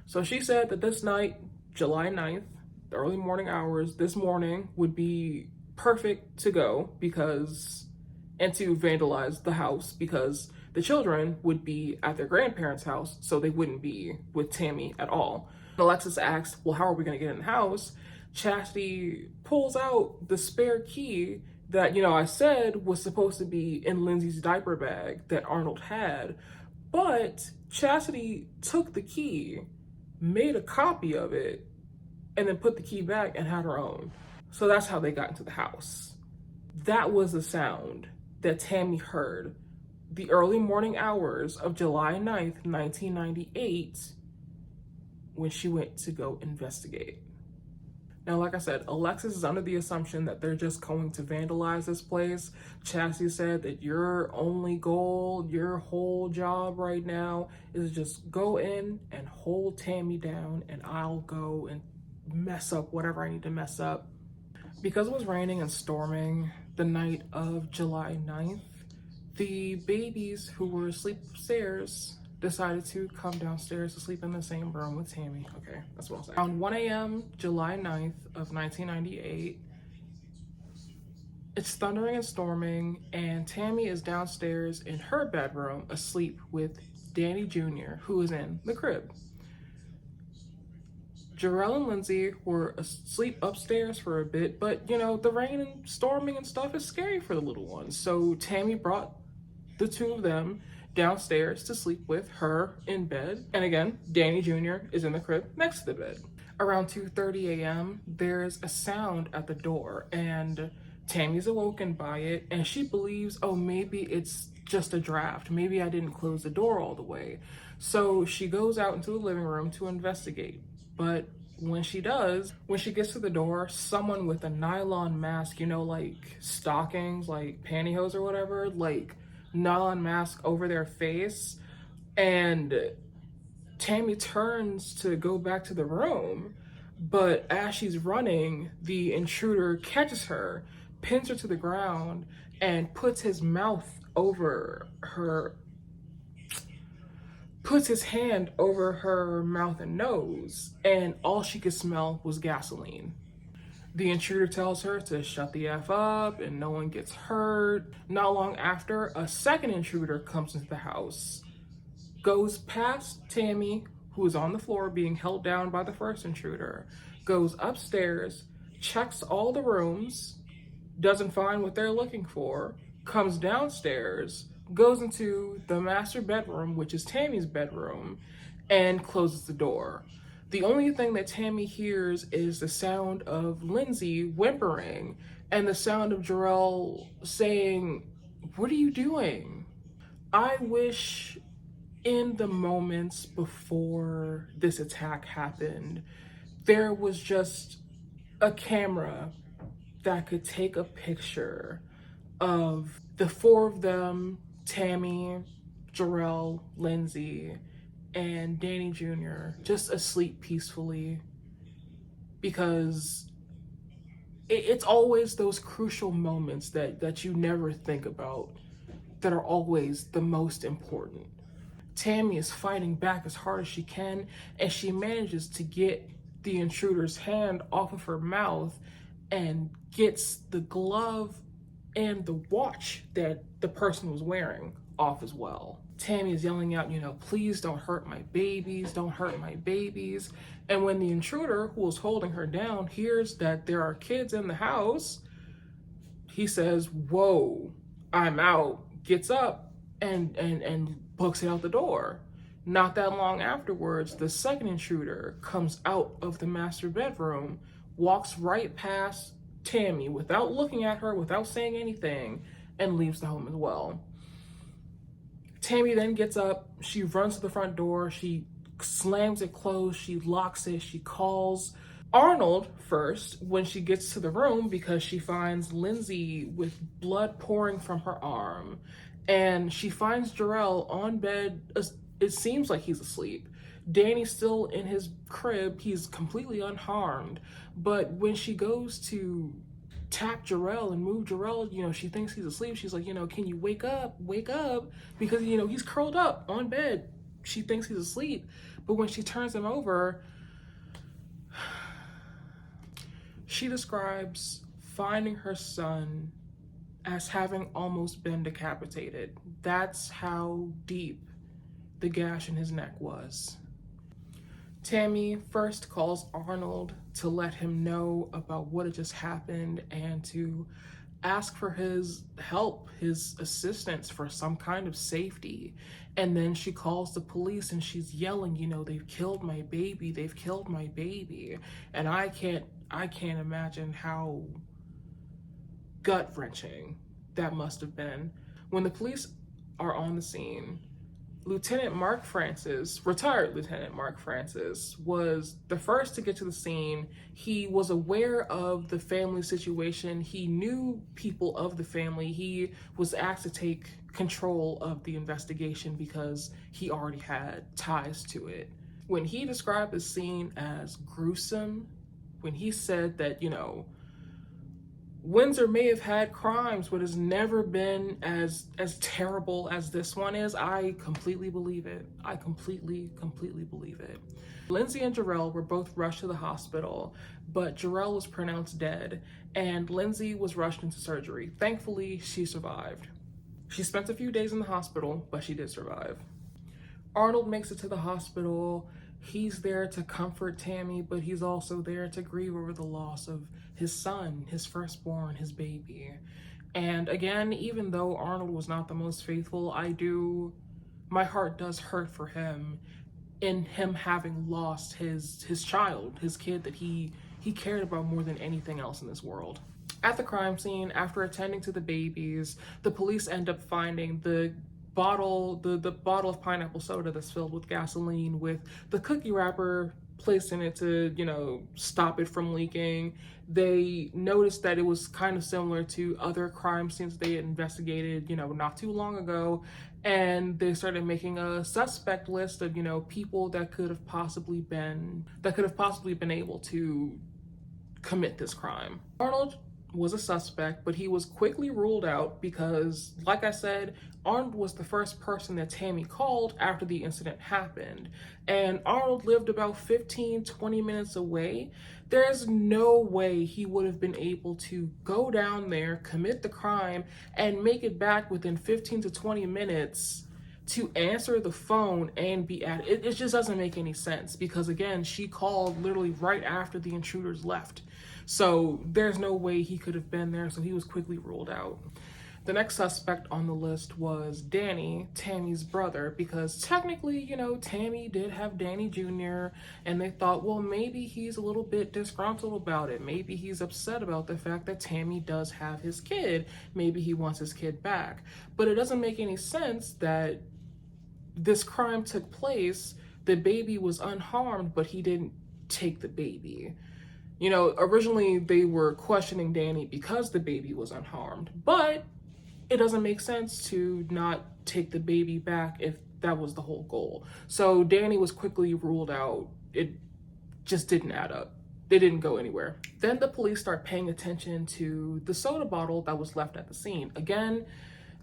So she said that this night, July 9th, the early morning hours, this morning would be perfect to go and to vandalize the house, because the children would be at their grandparents' house, so they wouldn't be with Tammi at all. Alexis asked, well, how are we gonna get in the house? Chasity pulls out the spare key that, I said was supposed to be in Lindsay's diaper bag that Arnold had, but Chasity took the key, made a copy of it, and then put the key back and had her own. So that's how they got into the house. That was the sound that Tammi heard the early morning hours of July 9th, 1998, when she went to go investigate. Now, like I said, Alexis is under the assumption that they're just going to vandalize this place. Chasity said that your only goal, your whole job right now is just go in and hold Tammi down, and I'll go and mess up whatever I need to mess up. Because it was raining and storming the night of July 9th, the babies who were asleep upstairs decided to come downstairs to sleep in the same room with Tammi. Okay, that's what I'll say. Around 1 a.m., July 9th of 1998, it's thundering and storming, and Tammi is downstairs in her bedroom asleep with Danny Jr., who is in the crib. Jarrell and Lindsay were asleep upstairs for a bit, but the rain and storming and stuff is scary for the little ones. So Tammi brought the two of them downstairs to sleep with her in bed. And again, Danny Jr. is in the crib next to the bed. Around 2:30 a.m., there's a sound at the door, and Tammy's awoken by it, and she believes, oh, maybe it's just a draft. Maybe I didn't close the door all the way. So she goes out into the living room to investigate. But when she gets to the door, someone with a nylon mask, like stockings, like pantyhose or whatever, like nylon mask over their face, and Tammi turns to go back to the room, but as she's running, the intruder catches her, pins her to the ground, and puts his hand over her mouth and nose, and all she could smell was gasoline. The intruder tells her to shut the F up and no one gets hurt. Not long after, a second intruder comes into the house, goes past Tammi, who is on the floor being held down by the first intruder, goes upstairs, checks all the rooms, doesn't find what they're looking for, comes downstairs, goes into the master bedroom, which is Tammy's bedroom, and closes the door. The only thing that Tammi hears is the sound of Lindsay whimpering and the sound of Jarrell saying, "What are you doing?" I wish In the moments before this attack happened, there was just a camera that could take a picture of the four of them: Tammi, Jarrell, Lindsay, and Danny Jr., just asleep peacefully. Because it's always those crucial moments that you never think about that are always the most important. Tammi is fighting back as hard as she can, and she manages to get the intruder's hand off of her mouth and gets the glove and the watch that the person was wearing off as well. Tammi is yelling out, please don't hurt my babies, don't hurt my babies. And when the intruder, who was holding her down, hears that there are kids in the house, he says, "Whoa, I'm out," gets up and books it out the door. Not that long afterwards, the second intruder comes out of the master bedroom, walks right past Tammi without looking at her, without saying anything, and leaves the home as well. Tammi then gets up, she runs to the front door, she slams it closed, she locks it, she calls Arnold first when she gets to the room because she finds Lindsay with blood pouring from her arm. And she finds Jarrell on bed. It seems like he's asleep. Danny's still in his crib. He's completely unharmed. But when she goes to tap Jarrell and move Jarrell, she thinks he's asleep. She's like, can you wake up? Because, he's curled up on bed. She thinks he's asleep. But when she turns him over, she describes finding her son as having almost been decapitated. That's how deep the gash in his neck was. Tammi first calls Arnold to let him know about what had just happened and to ask for his help, his assistance for some kind of safety. And then she calls the police and she's yelling, they've killed my baby, they've killed my baby. And I can't imagine how gut-wrenching that must have been. When the police are on the scene, retired Lieutenant Mark Francis, was the first to get to the scene. He was aware of the family situation. He knew people of the family. He was asked to take control of the investigation because he already had ties to it. When he described the scene as gruesome, when he said that, Windsor may have had crimes, but has never been as terrible as this one is, I completely believe it. I completely believe it. Lindsay and Jarrell were both rushed to the hospital, but Jarrell was pronounced dead, and Lindsay was rushed into surgery. Thankfully, she survived. She spent a few days in the hospital, but she did survive. Arnold makes it to the hospital. He's there to comfort Tammi, but he's also there to grieve over the loss of his son, his firstborn, his baby. And again, even though Arnold was not the most faithful, my heart does hurt for him in him having lost his child, his kid that he cared about more than anything else in this world. At the crime scene, after attending to the babies, the police end up finding the bottle of pineapple soda that's filled with gasoline with the cookie wrapper placed in it to, stop it from leaking. They noticed that it was kind of similar to other crime scenes they had investigated, not too long ago. And they started making a suspect list of, people that could have possibly been able to commit this crime. Arnold was a suspect, but he was quickly ruled out because, like I said, Arnold was the first person that Tammi called after the incident happened. And Arnold lived about 15-20 minutes away. There's no way he would have been able to go down there, commit the crime, and make it back within 15 to 20 minutes to answer the phone and be at it. It just doesn't make any sense because, again, she called literally right after the intruders left. So there's no way he could have been there, so he was quickly ruled out. The next suspect on the list was Danny, Tammi's brother, because technically, Tammi did have Danny Jr., and they thought, well, maybe he's a little bit disgruntled about it. Maybe he's upset about the fact that Tammi does have his kid. Maybe he wants his kid back. But it doesn't make any sense that this crime took place, the baby was unharmed, but he didn't take the baby. You know, originally they were questioning Danny because the baby was unharmed, but it doesn't make sense to not take the baby back if that was the whole goal. So Danny was quickly ruled out. It just didn't add up. They didn't go anywhere. Then the police start paying attention to the soda bottle that was left at the scene. Again,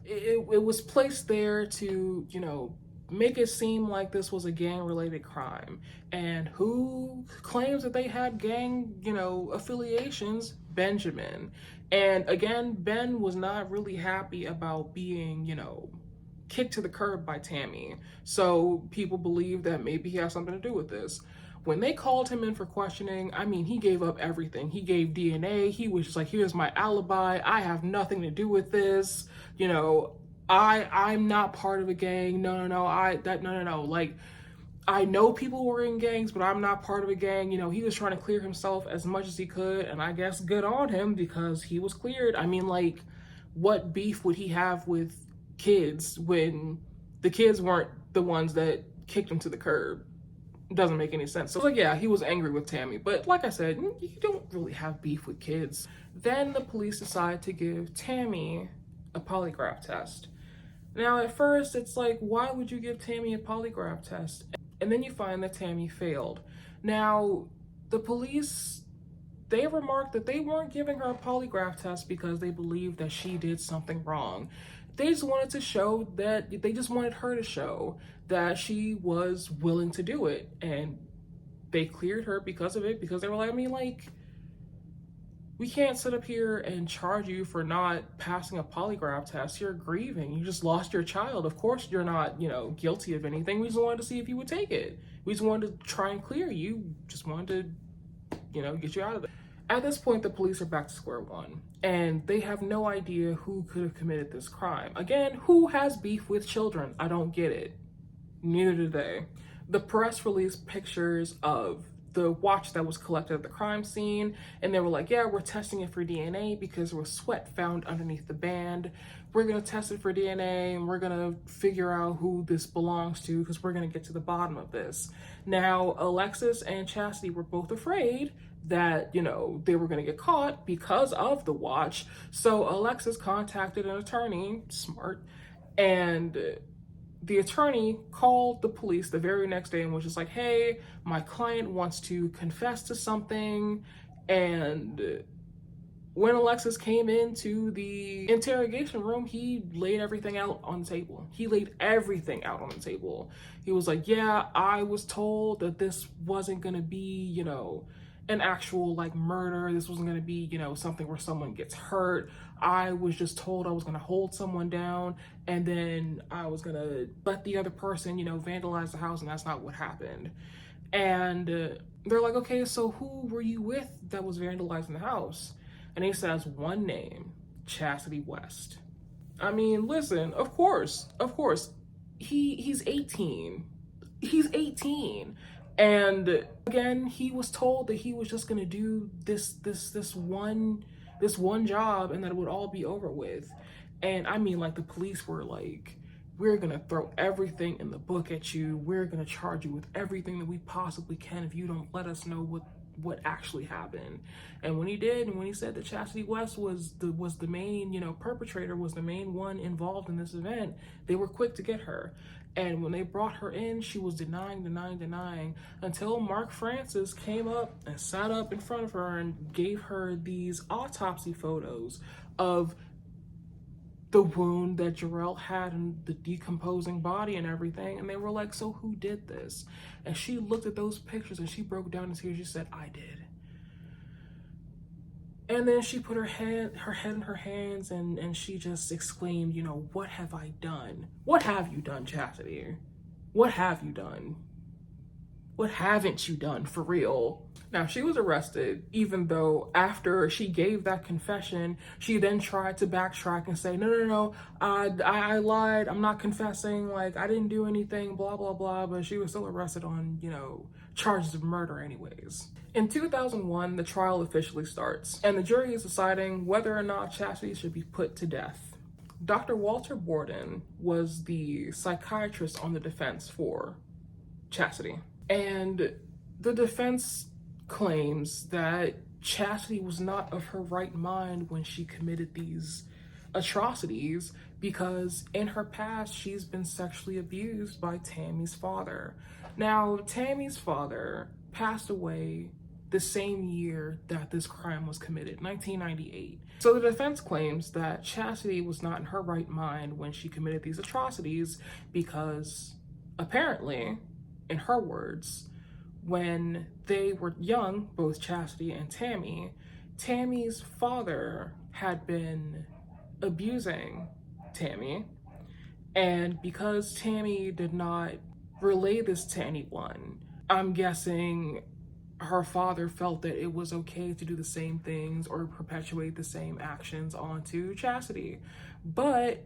it was placed there to, you know, make it seem like this was a gang-related crime. And who claims that they had gang, you know, affiliations? Benjamin. And again, Ben was not really happy about being, you know, kicked to the curb by Tammi. So people believe that maybe he has something to do with this. When they called him in for questioning, I mean, he gave up everything. He gave DNA. He was just like, here's my alibi. I have nothing to do with this. You know, I'm not part of a gang. No. Like, I know people were in gangs, but I'm not part of a gang. You know, he was trying to clear himself as much as he could. And I guess good on him because he was cleared. I mean, like, what beef would he have with kids when the kids weren't the ones that kicked him to the curb? Doesn't make any sense. So like, yeah, he was angry with Tammi, but like I said, you don't really have beef with kids. Then the police decide to give Tammi a polygraph test. Now at first it's like, why would you give Tammi a polygraph test? And then you find that Tammi failed. Now the police, they remarked that they weren't giving her a polygraph test because they believed that she did something wrong. They just wanted to show that, they just wanted her to show that she was willing to do it. And they cleared her because of it, because they were like, I mean, like, we can't sit up here and charge you for not passing a polygraph test. You're grieving. You just lost your child. Of course you're not, you know, guilty of anything. We just wanted to see if you would take it. We just wanted to try and clear you. Just wanted to, you know, get you out of there. At this point, the police are back to square one, and they have no idea who could have committed this crime. Again, who has beef with children? I don't get it. Neither do they. The press released pictures of the watch that was collected at the crime scene, and they were like, yeah, we're testing it for DNA because there was sweat found underneath the band. We're gonna test it for DNA, and we're gonna figure out who this belongs to because we're gonna get to the bottom of this. Now, Alexis and Chasity were both afraid that, you know, they were going to get caught because of the watch. So Alexis contacted an attorney, smart, and the attorney called the police the very next day and was just like, hey, my client wants to confess to something. And when Alexis came into the interrogation room, he laid everything out on the table. He laid everything out on the table. He was like, yeah, I was told that this wasn't going to be, you know, an actual like murder. This wasn't going to be, you know, something where someone gets hurt. I was just told I was going to hold someone down and then I was going to let the other person, you know, vandalize the house, and that's not what happened. And they're like, okay, so who were you with that was vandalizing the house? And he says one name, Chasity West. I mean, listen, of course, he's 18. He's 18. And again, he was told that he was just gonna do this one job and that it would all be over with. And I mean, like, the police were like, we're gonna throw everything in the book at you. We're gonna charge you with everything that we possibly can if you don't let us know what actually happened. And when he did, and when he said that Chasity West was the main, you know, perpetrator, was the main one involved in this event, they were quick to get her. And when they brought her in, she was denying, until Mark Francis came up and sat up in front of her and gave her these autopsy photos of the wound that Jarrell had and the decomposing body and everything. And they were like, so who did this? And she looked at those pictures and she broke down in tears. She said, I did. And then she put her head in her hands and she just exclaimed, you know, what have I done? What have you done, Chasity? What have you done? What haven't you done, for real? Now, she was arrested, even though after she gave that confession, she then tried to backtrack and say, no, I lied, I'm not confessing, like, I didn't do anything, blah, blah, blah, but she was still arrested on, you know, charges of murder anyways. In 2001, the trial officially starts, and the jury is deciding whether or not Chasity should be put to death. Dr. Walter Borden was the psychiatrist on the defense for Chasity. And the defense claims that Chasity was not of her right mind when she committed these atrocities because in her past she's been sexually abused by Tammi's father. Now, Tammi's father passed away the same year that this crime was committed, 1998. So the defense claims that Chasity was not in her right mind when she committed these atrocities because apparently, in her words, when they were young, both Chasity and Tammi, Tammy's father had been abusing Tammi, and because Tammi did not relay this to anyone, I'm guessing her father felt that it was okay to do the same things or perpetuate the same actions onto Chasity. But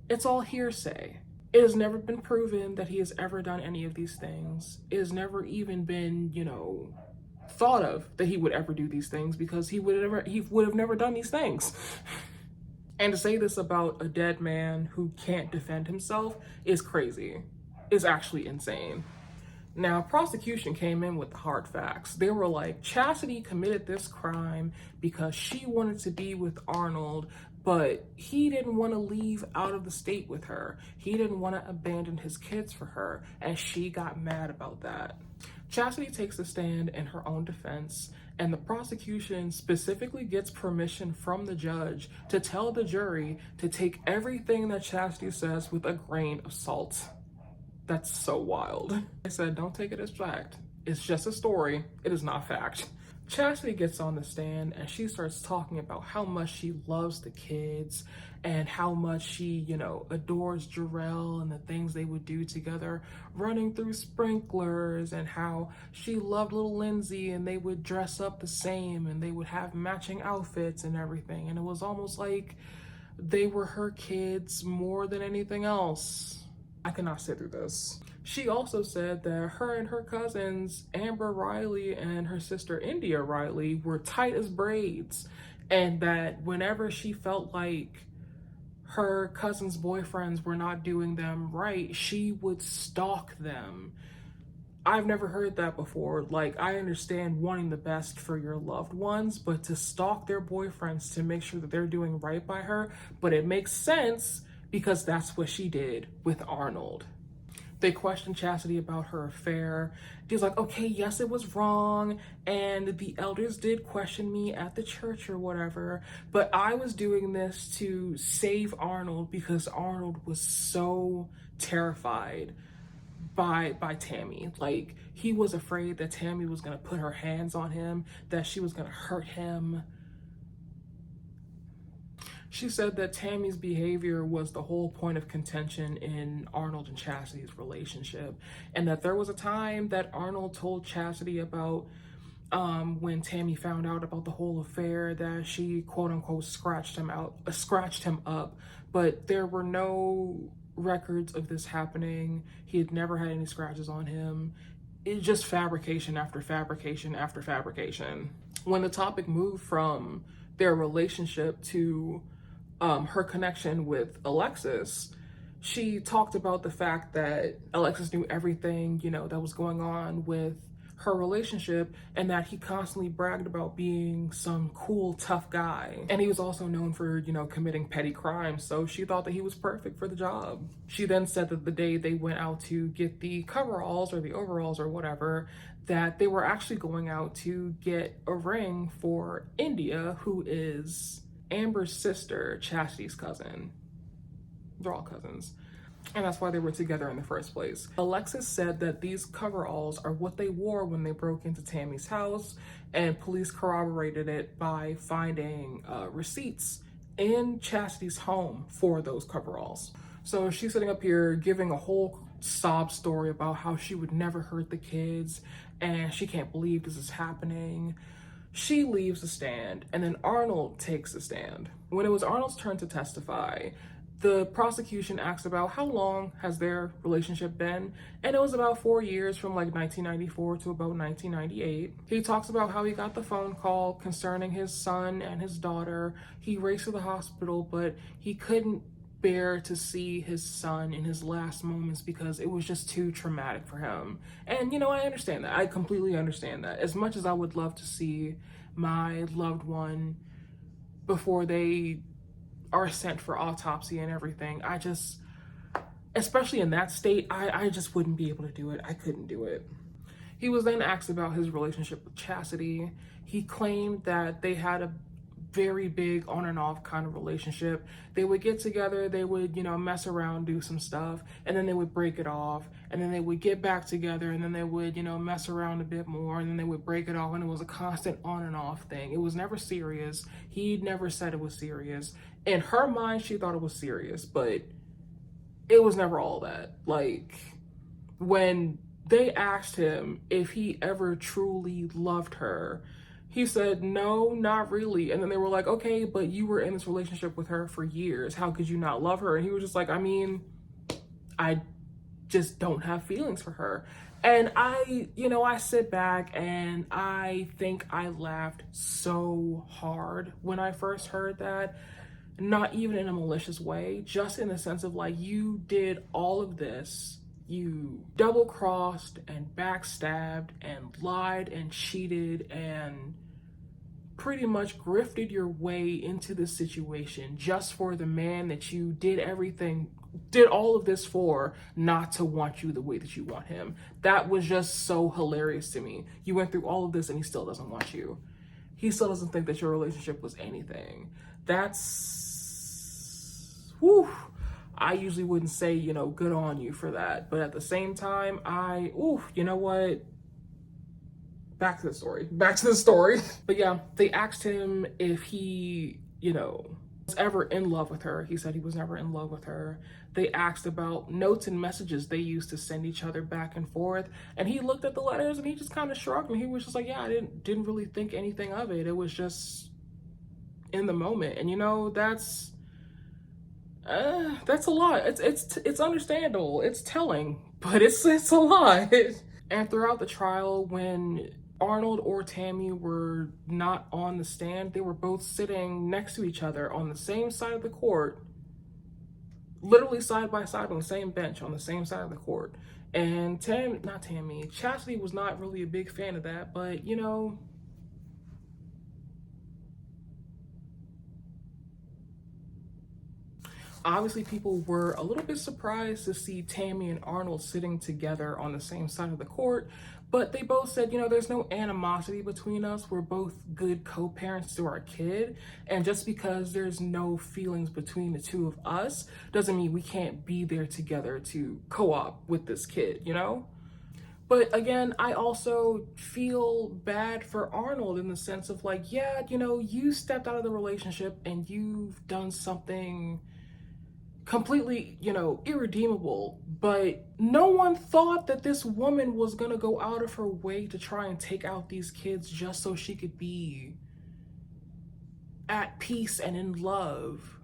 it's all hearsay. It has never been proven that he has ever done any of these things. It has never even been, thought of that he would ever do these things because he would have never done these things. And to say this about a dead man who can't defend himself is crazy. It's actually insane. Now, prosecution came in with the hard facts. They were like, Chasity committed this crime because she wanted to be with Arnold, but he didn't want to leave out of the state with her. He didn't want to abandon his kids for her, and she got mad about that. Chasity takes a stand in her own defense, and the prosecution specifically gets permission from the judge to tell the jury to take everything that Chasity says with a grain of salt. That's so wild. I said, don't take it as fact. It's just a story. It is not fact. Chasity gets on the stand and she starts talking about how much she loves the kids and how much she, adores Jarrell and the things they would do together, running through sprinklers, and how she loved little Lindsay and they would dress up the same and they would have matching outfits and everything. And it was almost like they were her kids more than anything else. I cannot sit through this. She also said that her and her cousins, Amber Riley and her sister India Riley, were tight as braids, and that whenever she felt like her cousins' boyfriends were not doing them right, she would stalk them. I've never heard that before. Like, I understand wanting the best for your loved ones, but to stalk their boyfriends to make sure that they're doing right by her, but it makes sense because that's what she did with Arnold. They questioned Chasity about her affair. She's like, okay, yes, it was wrong, and the elders did question me at the church or whatever, but I was doing this to save Arnold because Arnold was so terrified by Tammi. Like, he was afraid that Tammi was gonna put her hands on him, that she was gonna hurt him. She said that Tammy's behavior was the whole point of contention in Arnold and Chastity's relationship, and that there was a time that Arnold told Chasity about when Tammi found out about the whole affair, that she quote unquote scratched him up, but there were no records of this happening. He had never had any scratches on him. It's just fabrication after fabrication after fabrication. When the topic moved from their relationship to her connection with Alexis, she talked about the fact that Alexis knew everything, that was going on with her relationship, and that he constantly bragged about being some cool, tough guy. And he was also known for, committing petty crimes, so she thought that he was perfect for the job. She then said that the day they went out to get the coveralls or the overalls or whatever, that they were actually going out to get a ring for India, who is Amber's sister, Chastity's cousin. They're all cousins. And that's why they were together in the first place. Alexis said that these coveralls are what they wore when they broke into Tammy's house, and police corroborated it by finding receipts in Chastity's home for those coveralls. So she's sitting up here giving a whole sob story about how she would never hurt the kids, and she can't believe this is happening. She leaves the stand, and then Arnold takes the stand. When it was Arnold's turn to testify, The prosecution asked about how long has their relationship been, and it was about 4 years, from like 1994 to about 1998. He talks about how he got the phone call concerning his son and his daughter. He raced to the hospital, but he couldn't bear to see his son in his last moments because it was just too traumatic for him. And I understand that. I completely understand that. As much as I would love to see my loved one before they are sent for autopsy and everything, I just, especially in that state, I just wouldn't be able to do it. I couldn't do it. He was then asked about his relationship with Chasity. He claimed that they had a very big on and off kind of relationship. They would get together, they would, mess around, do some stuff, and then they would break it off, and then they would get back together, and then they would, mess around a bit more, and then they would break it off, and it was a constant on and off thing. It was never serious. He never said it was serious. In her mind, she thought it was serious, but it was never all that. Like, when they asked him if he ever truly loved her, he said, no, not really. And then they were like, okay, but you were in this relationship with her for years. How could you not love her? And he was just like, I just don't have feelings for her. And I sit back and I think I laughed so hard when I first heard that. Not even in a malicious way, just in the sense of like, you did all of this. You double-crossed and backstabbed and lied and cheated and pretty much grifted your way into this situation just for the man that you did all of this for, not to want you the way that you want him. That was just so hilarious to me. You went through all of this and he still doesn't want you. He still doesn't think that your relationship was anything. That's, whew. I usually wouldn't say, good on you for that. But at the same time, you know what? Back to the story. But yeah, they asked him if he, was ever in love with her. He said he was never in love with her. They asked about notes and messages they used to send each other back and forth. And he looked at the letters and he just kind of shrugged, and he was just like, yeah, I didn't really think anything of it. It was just in the moment. And that's a lot. It's understandable. It's telling, but it's a lot. And throughout the trial, when Arnold or Tammi were not on the stand, they were both sitting next to each other on the same side of the court, literally side by side on the same bench on the same side of the court. And Chasity was not really a big fan of that, but obviously people were a little bit surprised to see Tammi and Arnold sitting together on the same side of the court, but they both said, there's no animosity between us. We're both good co-parents to our kid, and just because there's no feelings between the two of us doesn't mean we can't be there together to co-op with this kid, But again, I also feel bad for Arnold in the sense of like, yeah, you stepped out of the relationship and you've done something completely, irredeemable, but no one thought that this woman was gonna go out of her way to try and take out these kids just so she could be at peace and in love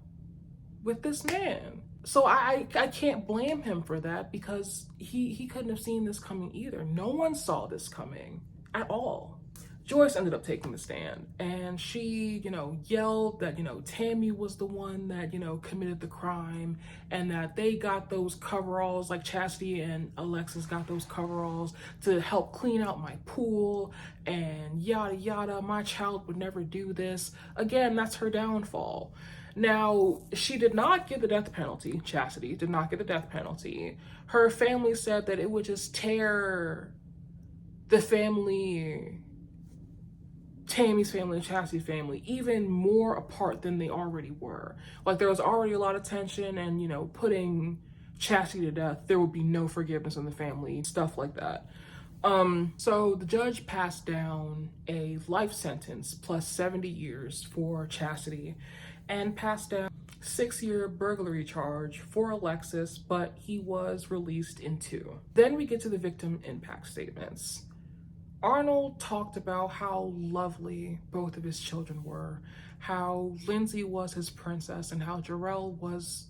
with this man. So I can't blame him for that, because he couldn't have seen this coming either. No one saw this coming at all. Joyce ended up taking the stand, and she, yelled that, Tammi was the one that, committed the crime, and that they got those coveralls, like Chasity and Alexis got those coveralls to help clean out my pool, and yada yada, my child would never do this. Again, that's her downfall. Now, she did not get the death penalty. Chasity did not get the death penalty. Her family said that it would just tear the family, Tammy's family and Chastity's family, even more apart than they already were. Like, there was already a lot of tension, and, putting Chastity to death, there would be no forgiveness in the family, stuff like that. So the judge passed down a life sentence plus 70 years for Chasity, and passed down a 6-year burglary charge for Alexis, but he was released in 2. Then we get to the victim impact statements. Arnold talked about how lovely both of his children were, how Lindsay was his princess, and how Jarrell was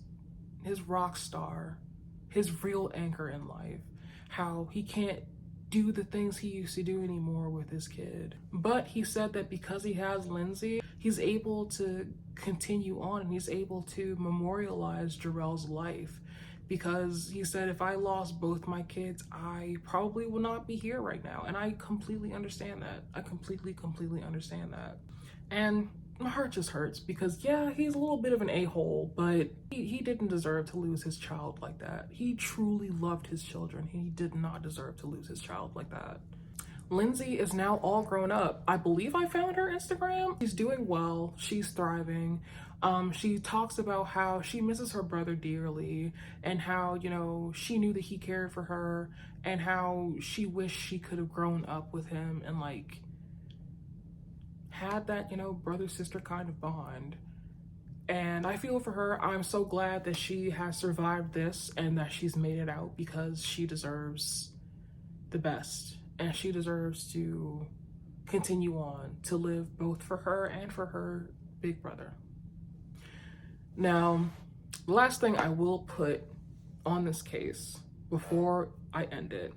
his rock star, his real anchor in life, how he can't do the things he used to do anymore with his kid. But he said that because he has Lindsay, he's able to continue on and he's able to memorialize Jarrell's life. Because he said, if I lost both my kids, I probably will not be here right now. And I completely understand that. I completely understand that. And my heart just hurts because, yeah, he's a little bit of an a-hole, but he didn't deserve to lose his child like that. He truly loved his children. He did not deserve to lose his child like that. Lindsay is now all grown up. I believe I found her Instagram. She's doing well. She's thriving. She talks about how she misses her brother dearly and how, you know, she knew that he cared for her and how she wished she could have grown up with him and like had that, you know, brother-sister kind of bond. And I feel for her. I'm so glad that she has survived this and that she's made it out because she deserves the best. And she deserves to continue on to live both for her and for her big brother. Now, the last thing I will put on this case before I end it,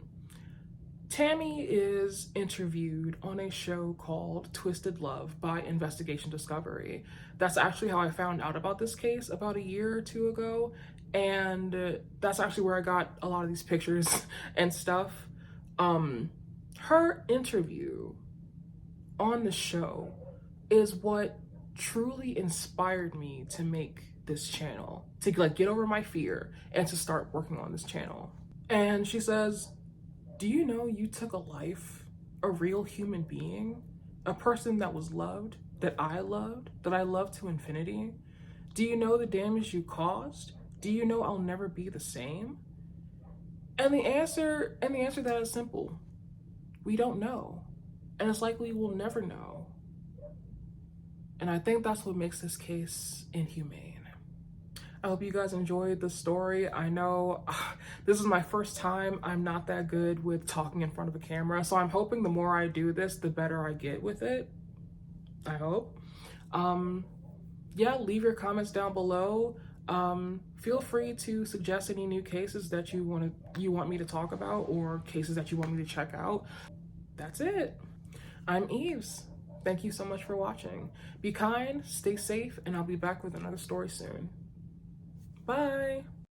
Tammi is interviewed on a show called Twisted Love by Investigation Discovery. That's actually how I found out about this case about a year or two ago. And that's actually where I got a lot of these pictures and stuff. Her interview on the show is what truly inspired me to make this channel, to like get over my fear and to start working on this channel. And she says, do you know you took a life, a real human being, a person that was loved, that I loved to infinity? Do you know the damage you caused? Do you know I'll never be the same? And the answer to that is simple. We don't know. And it's likely we'll never know. And I think that's what makes this case inhumane. I hope you guys enjoyed the story. I know this is my first time. I'm not that good with talking in front of a camera. So I'm hoping the more I do this, the better I get with it. I hope. Yeah, leave your comments down below. Feel free to suggest any new cases that you want me to talk about or cases that you want me to check out. That's it. I'm Eves. Thank you so much for watching. Be kind, stay safe, and I'll be back with another story soon. Bye.